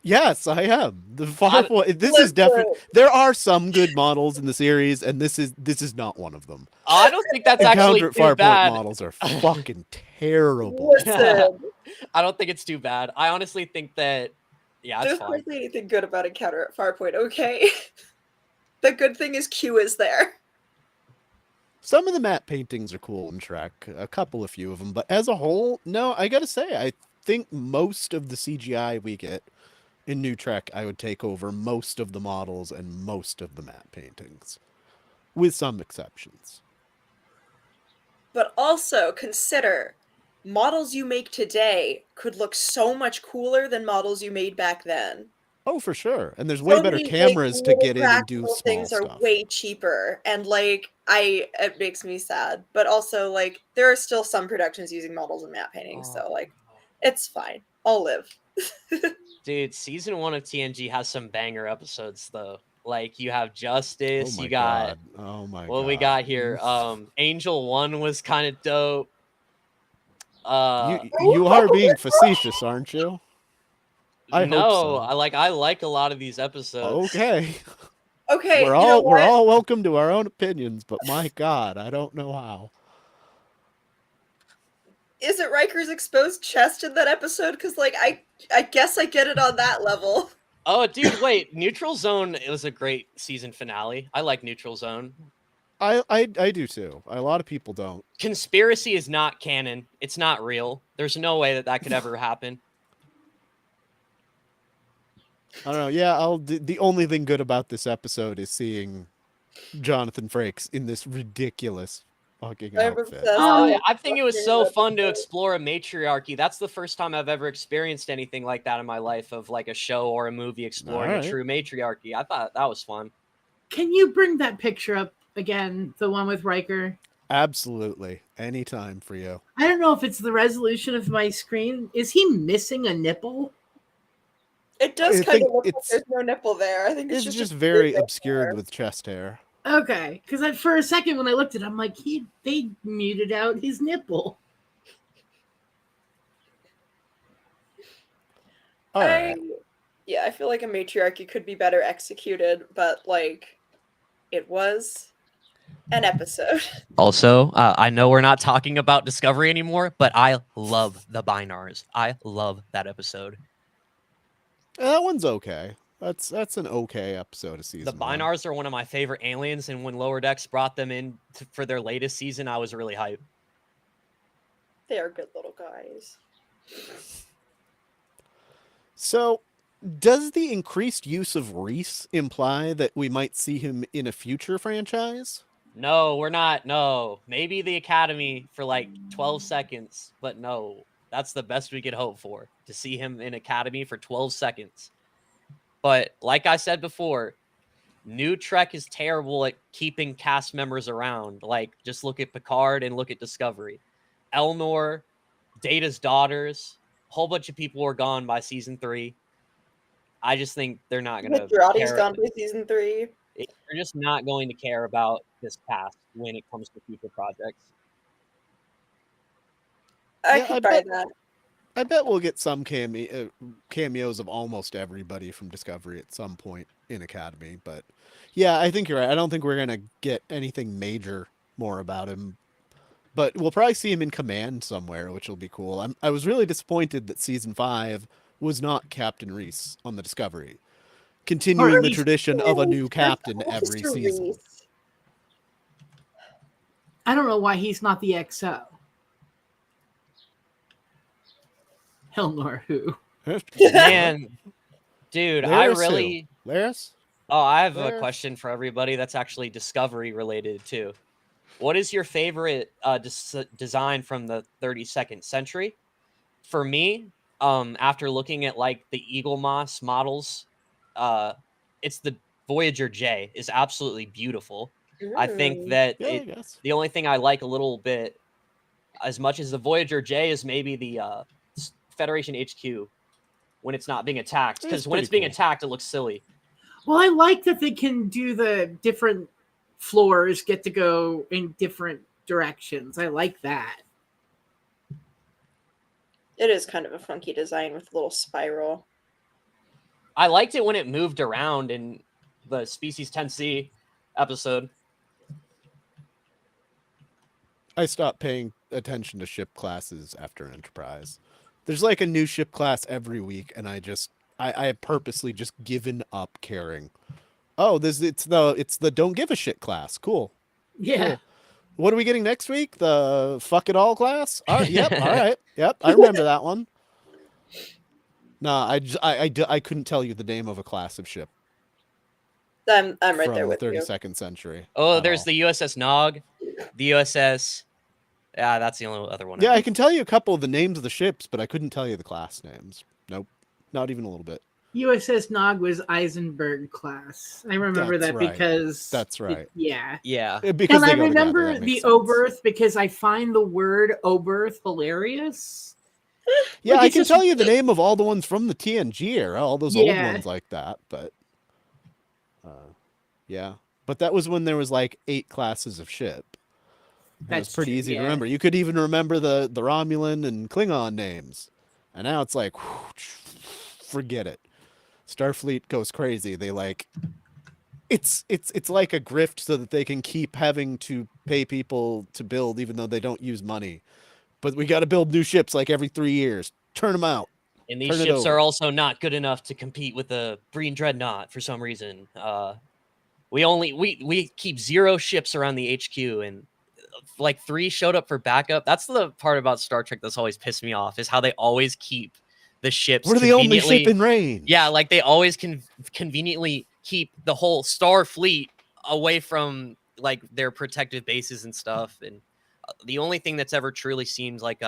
Yes, I am. The Farpoint. This is definitely. There are some good models in the series, and this is not one of them. I don't think that's actually Encounter at too Farpoint bad. models are fucking terrible. Listen, I don't think it's too bad. I honestly think that, yeah, it's there's fine. hardly anything good about Encounter at Farpoint, okay? The good thing is Q is there. Some of the matte paintings are cool in Trek, a few of them, but as a whole, no, I gotta say, I think most of the CGI we get in New Trek, I would take over most of the models and most of the matte paintings, with some exceptions. But also consider, models you make today could look so much cooler than models you made back then. Oh, for sure. And there's way better many, cameras to little get in and do practical small things are stuff. way cheaper, and it makes me sad. But also, there are still some productions using models and matte paintings, so it's fine. I'll live. Dude, season 1 of TNG has some banger episodes though. Like, you have Justice, Oh my you got God. Oh my what God. we got here. Angel 1 was kind of dope. You are being facetious, aren't you? I hope so. I like a lot of these episodes. Okay. Okay, We're all welcome to our own opinions, but my God, I don't know how. Is it Riker's exposed chest in that episode? Because I guess I get it on that level. Oh, dude, wait, Neutral Zone, it was a great season finale. I like Neutral Zone. I do too. A lot of people don't. Conspiracy is not canon. It's not real. There's no way that could ever happen. I don't know. Yeah, the only thing good about this episode is seeing Jonathan Frakes in this ridiculous fucking outfit. I think it was so fun to explore a matriarchy. That's the first time I've ever experienced anything like that in my life, of like a show or a movie exploring a true matriarchy. I thought that was fun. Can you bring that picture up again, the one with Riker? Absolutely. Anytime for you. I don't know if it's the resolution of my screen. Is he missing a nipple? It does kind of look like there's no nipple there. I think it's just very obscured with chest hair. Okay, because for a second when I looked at it, I'm like, they muted out his nipple. All right. I feel like a matriarchy could be better executed, but it was an episode. Also, I know we're not talking about Discovery anymore, but I love the Binars. I love that episode. That one's okay. That's an okay episode of season. The Binars are one of my favorite aliens, and when Lower Decks brought them in for their latest season, I was really hyped. They are good little guys. So, does the increased use of Reese imply that we might see him in a future franchise? No, we're not. No. Maybe the Academy for 12 seconds, but no. That's the best we could hope for, to see him in Academy for 12 seconds. But like I said before, New Trek is terrible at keeping cast members around. Just look at Picard and look at Discovery. Elnor, Data's daughters, a whole bunch of people were gone by season 3. I just think they're not going to Girardi's gone by season 3. They're just not going to care about this cast when it comes to future projects. I could buy that. I bet we'll get some cameos of almost everybody from Discovery at some point in Academy. But yeah, I think you're right. I don't think we're going to get anything major more about him. But we'll probably see him in Command somewhere, which will be cool. I was really disappointed that season 5 was not Captain Reese on the Discovery, continuing the tradition of a new captain every season. I don't know why he's not the XO. Elnor who? Man, dude, I really... Laris? Oh, I have a There. question for everybody that's actually Discovery related too. What is your favorite design from the 32nd century? For me, after looking at like the Eagle Moss models, it's the Voyager J is absolutely beautiful. I think that Yeah, I guess. the only thing I like a little bit as much as the Voyager J is maybe the Federation HQ when it's not being attacked, because when it's being attacked, it looks silly. Well, I like that they can do the different floors get to go in different directions. I like that. It is kind of a funky design with a little spiral. I liked it when it moved around in the Species 10C episode. I stopped paying attention to ship classes after Enterprise. There's like a new ship class every week, and I have purposely just given up caring. Oh, it's the don't give a shit class. Cool. Yeah. Cool. What are we getting next week? The fuck it all class? All right, yep, all right. Yep, I remember that one. Nah, I couldn't tell you the name of a class of ship. I'm right from there with the you. 32nd century. Oh, there's the USS Nog, the USS. Yeah, that's the only other one. Yeah, I can tell you a couple of the names of the ships, but I couldn't tell you the class names. Nope, not even a little bit. USS Nog was Eisenberg class. I remember That's that right. because That's right. yeah. Because And I they go remember together, that the makes sense. Oberth because I find the word Oberth hilarious. Yeah, Like, I it's can just- tell you the name of all the ones from the TNG era, all those old Yeah. ones like that, but yeah. But that was when there was like 8 classes of ship. It was That's pretty true, easy to yeah. remember. You could even remember the Romulan and Klingon names. And now it's like, forget it. Starfleet goes crazy. They like it's like a grift so that they can keep having to pay people to build even though they don't use money. But we got to build new ships like every 3 years. Turn them out. And these Turn it ships over. are also not good enough to compete with the Breen Dreadnought for some reason. We keep 0 ships around the HQ, and like 3 showed up for backup. That's the part about Star Trek that's always pissed me off, is how they always keep the ships. We're the only ship in range. Yeah, like they always conveniently keep the whole Star Fleet away from like their protective bases and stuff. And the only thing that's ever truly seemed like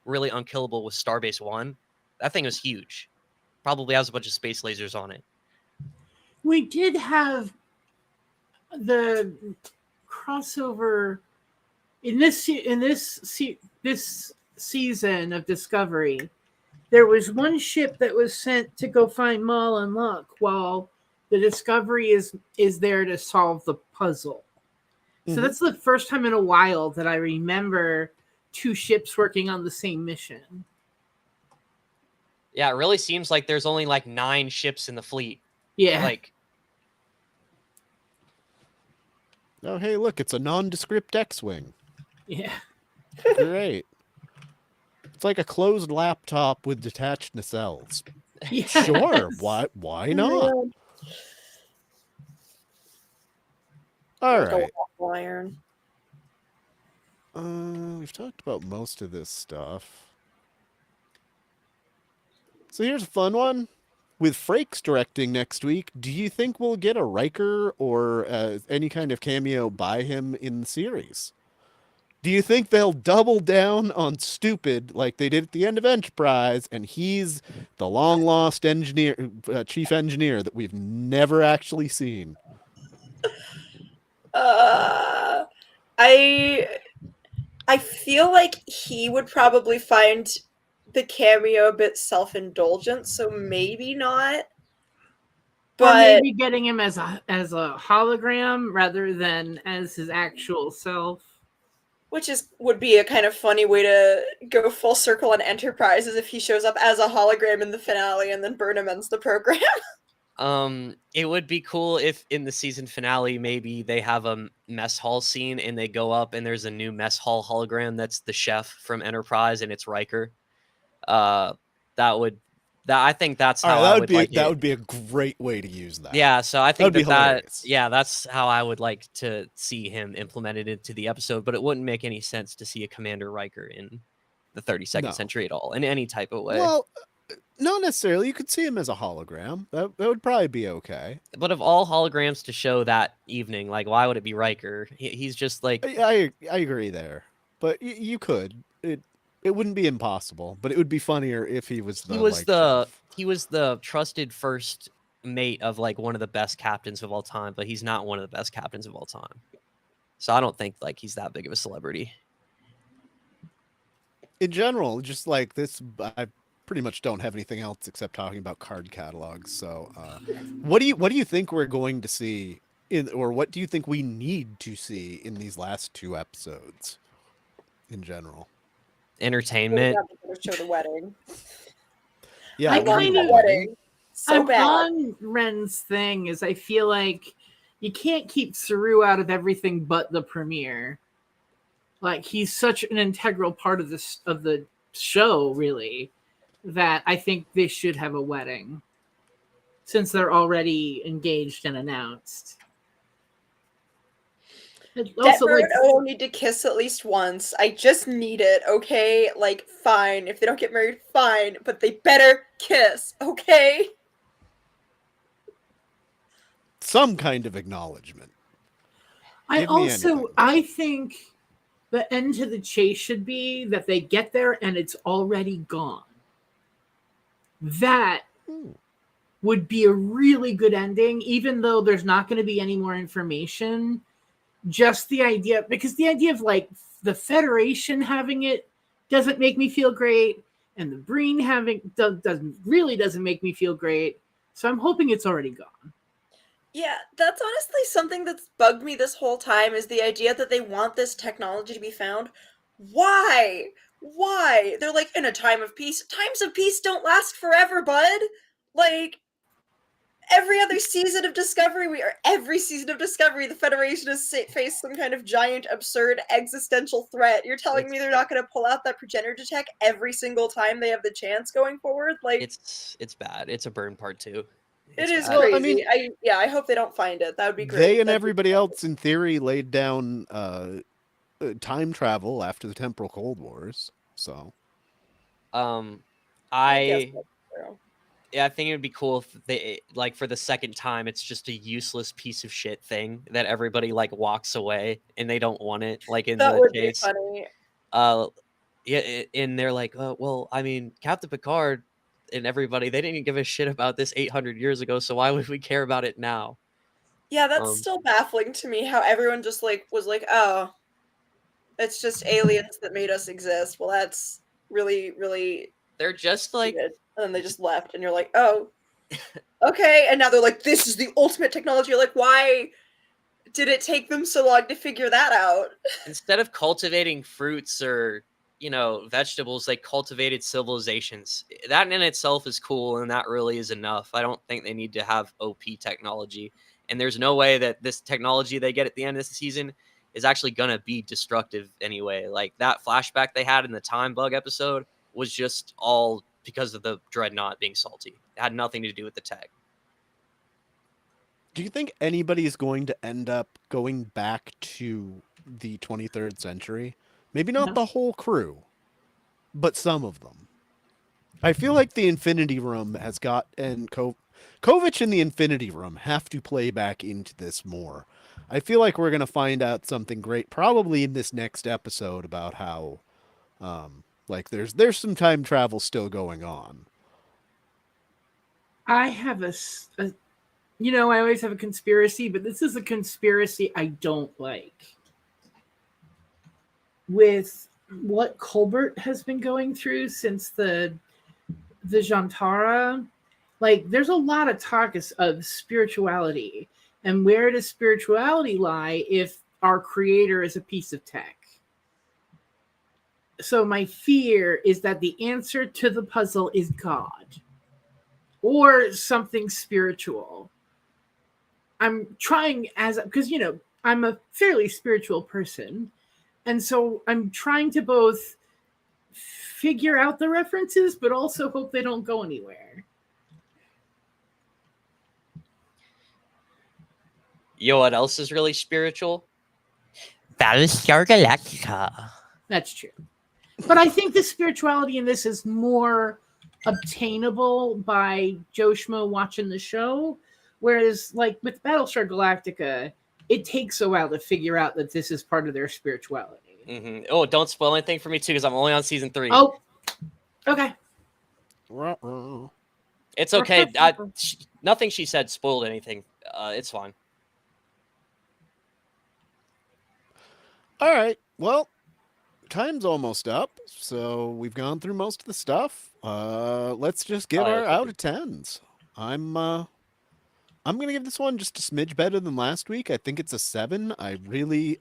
really unkillable was Starbase 1. That thing was huge. Probably has a bunch of space lasers on it. We did have the crossover in this season of Discovery. There was one ship that was sent to go find Maul and Luck while the Discovery is there to solve the puzzle. So that's the first time in a while that I remember 2 ships working on the same mission. Yeah, it really seems like there's only like 9 ships in the fleet. Yeah. Like, Oh, hey, look, it's a nondescript X-wing. Yeah. Great. It's like a closed laptop with detached nacelles. Yes. Sure, why not? All Like a right. waffle iron. We've talked about most of this stuff. So here's a fun one. With Frakes directing next week, do you think we'll get a Riker or any kind of cameo by him in the series? Do you think they'll double down on stupid like they did at the end of Enterprise, and he's the long-lost engineer, chief engineer that we've never actually seen? I feel like he would probably find the cameo a bit self-indulgent, so maybe not. Or But maybe getting him as a hologram rather than as his actual self. which would be a kind of funny way to go full circle on Enterprise, is if he shows up as a hologram in the finale and then Burnham ends the program. it would be cool if in the season finale maybe they have a mess hall scene and they go up and there's a new mess hall hologram that's the chef from Enterprise and it's Riker. I think that's how I would like that it. would be a great way to use that. Yeah, so I think That'd be hilarious. that's how I would like to see him implemented into the episode, but it wouldn't make any sense to see a Commander Riker in the 32nd No. century at all in any type of way. Well, Not necessarily. You could see him as a hologram. That would probably be okay. But of all holograms to show that evening, like, why would it be Riker? He's just like, I agree there, but you could. It wouldn't be impossible, but it would be funnier if he was chef. he was the trusted first mate of like one of the best captains of all time, but he's not one of the best captains of all time. So I don't think like he's that big of a celebrity. In general, just like this, I pretty much don't have anything else except talking about card catalogs. So, what do you think we're going to see or what do you think we need to see in these last 2 episodes? In general, entertainment. Show the wedding. Yeah, I kind of wedding. So I'm bad. on Ren's thing is I feel like you can't keep Saru out of everything but the premiere. Like he's such an integral part of the show, really, that I think they should have a wedding since they're already engaged and announced. Also, like, need to kiss at least once. I just need it, okay? Like, fine. If they don't get married, fine. But they better kiss, okay? Some kind of acknowledgement. I think the end to the chase should be that they get there and it's already gone. That would be a really good ending, even though there's not going to be any more information. Just the idea, because the idea of like the Federation having it doesn't make me feel great, and the Breen having doesn't make me feel great. So I'm hoping it's already gone. Yeah, that's honestly something that's bugged me this whole time is the idea that they want this technology to be found. Why? Why? They're like, in a time of peace. Times of peace don't last forever, bud. Like, every season of Discovery, the Federation has faced some kind of giant, absurd, existential threat. You're telling me they're not going to pull out that progenitor tech every single time they have the chance going forward? Like, it's bad. It's a burn part 2. It is bad. crazy. I mean, I hope they don't find it. That would be great. They and everybody else, in theory, laid down time travel after the temporal Cold Wars. So, I think it would be cool if they, like, for the second time, it's just a useless piece of shit thing that everybody like walks away and they don't want it. Like in the case, be funny. Yeah, and they're like, well, I mean, Captain Picard and everybody, they didn't give a shit about this 800 years ago, so why would we care about it now? Yeah, that's still baffling to me. How everyone just like was like, oh, it's just aliens that made us exist. Well, that's really, really. They're just like. Good. And then they just left, and you're like, oh, okay. And now they're like, this is the ultimate technology. You're like, why did it take them so long to figure that out? Instead of cultivating fruits or, vegetables, they cultivated civilizations. That in itself is cool, and that really is enough. I don't think they need to have OP technology. And there's no way that this technology they get at the end of this season is actually going to be destructive anyway. Like, that flashback they had in the Time Bug episode was just all because of the Dreadnought being salty. It had nothing to do with the tech. Do you think anybody is going to end up going back to the 23rd century? Maybe not the whole crew, but some of them. I feel like the Infinity Room has got, and Kovic and the Infinity Room have to play back into this more. I feel like we're going to find out something great, probably in this next episode, about how like there's some time travel still going on. I have I always have a conspiracy, but this is a conspiracy I don't like. With what Colbert has been going through since the Jantara, like there's a lot of talk of spirituality. And where does spirituality lie if our creator is a piece of tech? So my fear is that the answer to the puzzle is God or something spiritual. I'm trying because, I'm a fairly spiritual person. And so I'm trying to both figure out the references, but also hope they don't go anywhere. What else is really spiritual? Battlestar Galactica. That's true. But I think the spirituality in this is more obtainable by Joe Schmo watching the show. Whereas, like with Battlestar Galactica, it takes a while to figure out that this is part of their spirituality. Mm-hmm. Oh, don't spoil anything for me too, because I'm only on season 3. Oh, okay. It's okay. Nothing she said spoiled anything. It's fine. All right. Well, time's almost up, so we've gone through most of the stuff. Let's just give our out of 10s. I'm gonna give this one just a smidge better than last week. I think it's a 7. I do really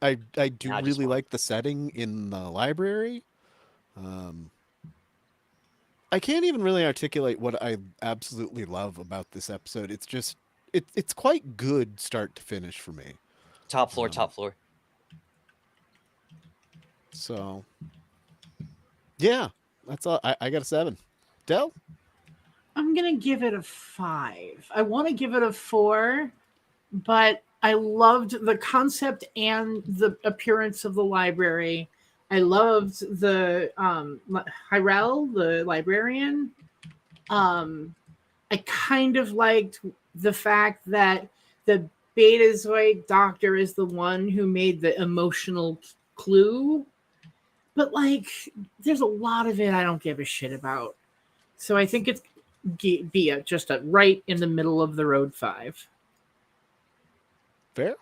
like the setting in the library. I can't even really articulate what I absolutely love about this episode. It's just it's quite good start to finish for me. Top floor. So, yeah, that's all. I got a 7. Del? I'm going to give it a 5. I want to give it a 4, but I loved the concept and the appearance of the library. I loved the Hyrel, the librarian. I kind of liked the fact that the Betazoid doctor is the one who made the emotional clue. But, like, there's a lot of it I don't give a shit about. So I think it's just a right in the middle of the road 5. Fair.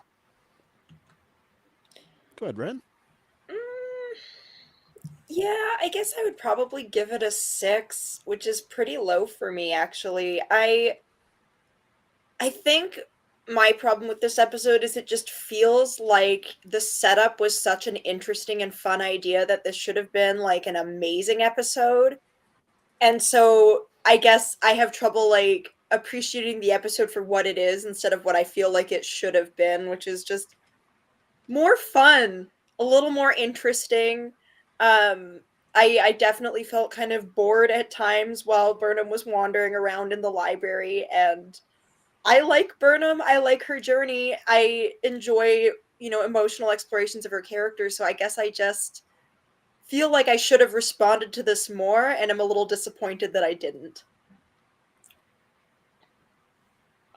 Go ahead, Ren. Yeah, I guess I would probably give it a 6, which is pretty low for me, actually. I think my problem with this episode is it just feels like the setup was such an interesting and fun idea that this should have been like an amazing episode. And so I guess I have trouble like appreciating the episode for what it is instead of what I feel like it should have been, which is just more fun, a little more interesting. I definitely felt kind of bored at times while Burnham was wandering around in the library, and I like Burnham. I like her journey. I enjoy, emotional explorations of her character. So I guess I just feel like I should have responded to this more, and I'm a little disappointed that I didn't.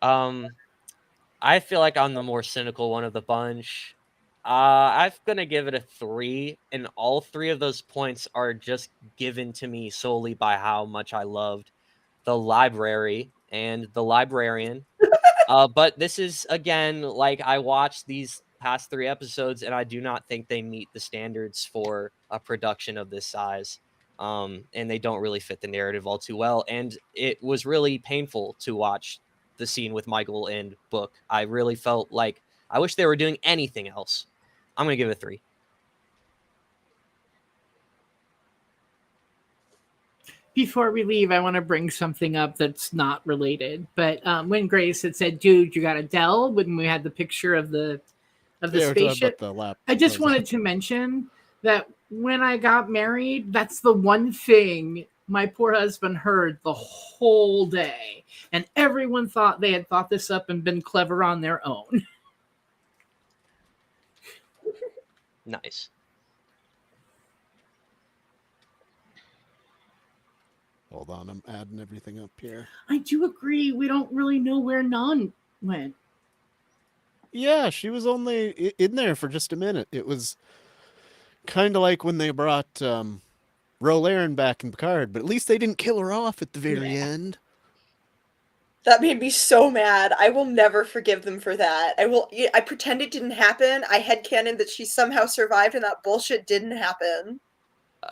I feel like I'm the more cynical one of the bunch. I'm going to give it a 3, and all 3 of those points are just given to me solely by how much I loved the library and the librarian. But this is, again, like I watched these past 3 episodes, and I do not think they meet the standards for a production of this size. And they don't really fit the narrative all too well. And it was really painful to watch the scene with Michael and Book. I really felt like I wish they were doing anything else. I'm going to give it a 3. Before we leave, I want to bring something up that's not related. But when Grace had said, "Dude, you got a Dell," when we had the picture of the spaceship, I just wanted to mention that when I got married, that's the one thing my poor husband heard the whole day, and everyone thought they had thought this up and been clever on their own. Nice. Hold on, I'm adding everything up here. I do agree. We don't really know where Nan went. Yeah, she was only in there for just a minute. It was kind of like when they brought Rolaren back in Picard, but at least they didn't kill her off at the very end. That made me so mad. I will never forgive them for that. I pretend it didn't happen. I headcanon that she somehow survived and that bullshit didn't happen.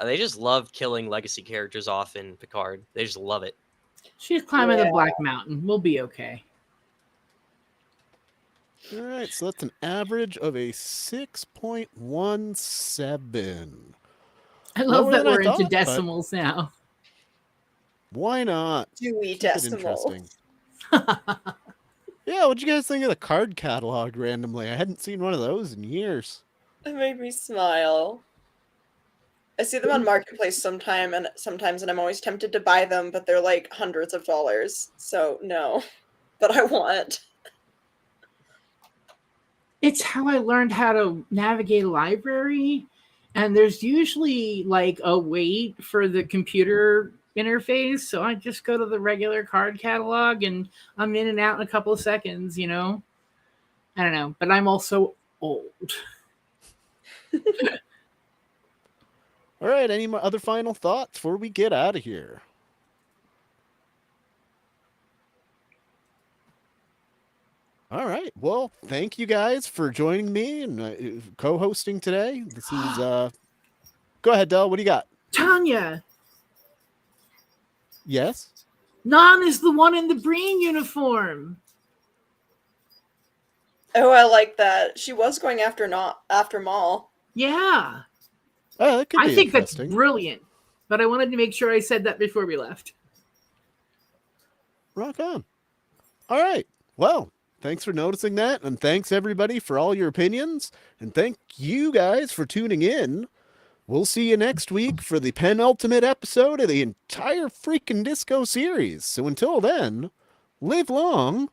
They just love killing legacy characters off in Picard. They just love it. She's climbing the Black Mountain. We'll be okay. All right, so that's an average of a 6.17. I love that we're into decimals now. Why not? Dewey decimals. Yeah, what'd you guys think of the card catalog randomly? I hadn't seen one of those in years. It made me smile. I see them on Marketplace sometimes, and I'm always tempted to buy them, but they're like hundreds of dollars. So no, but I want. It's how I learned how to navigate a library, and there's usually like a wait for the computer interface, so I just go to the regular card catalog and I'm in and out in a couple of seconds, you know? I don't know, but I'm also old. All right, any other final thoughts before we get out of here? All right. Well, thank you guys for joining me and co-hosting today. This is go ahead, Del. What do you got? Tanya, Yes. Nan is the one in the Breen uniform. Oh, I like that. She was going after Maul. Yeah. Oh, that could be I think that's interesting. brilliant. But I wanted to make sure I said that before we left. Rock on. All right. Well, thanks for noticing that. And thanks, everybody, for all your opinions. And thank you guys for tuning in. We'll see you next week for the penultimate episode of the entire freaking Disco series. So until then, live long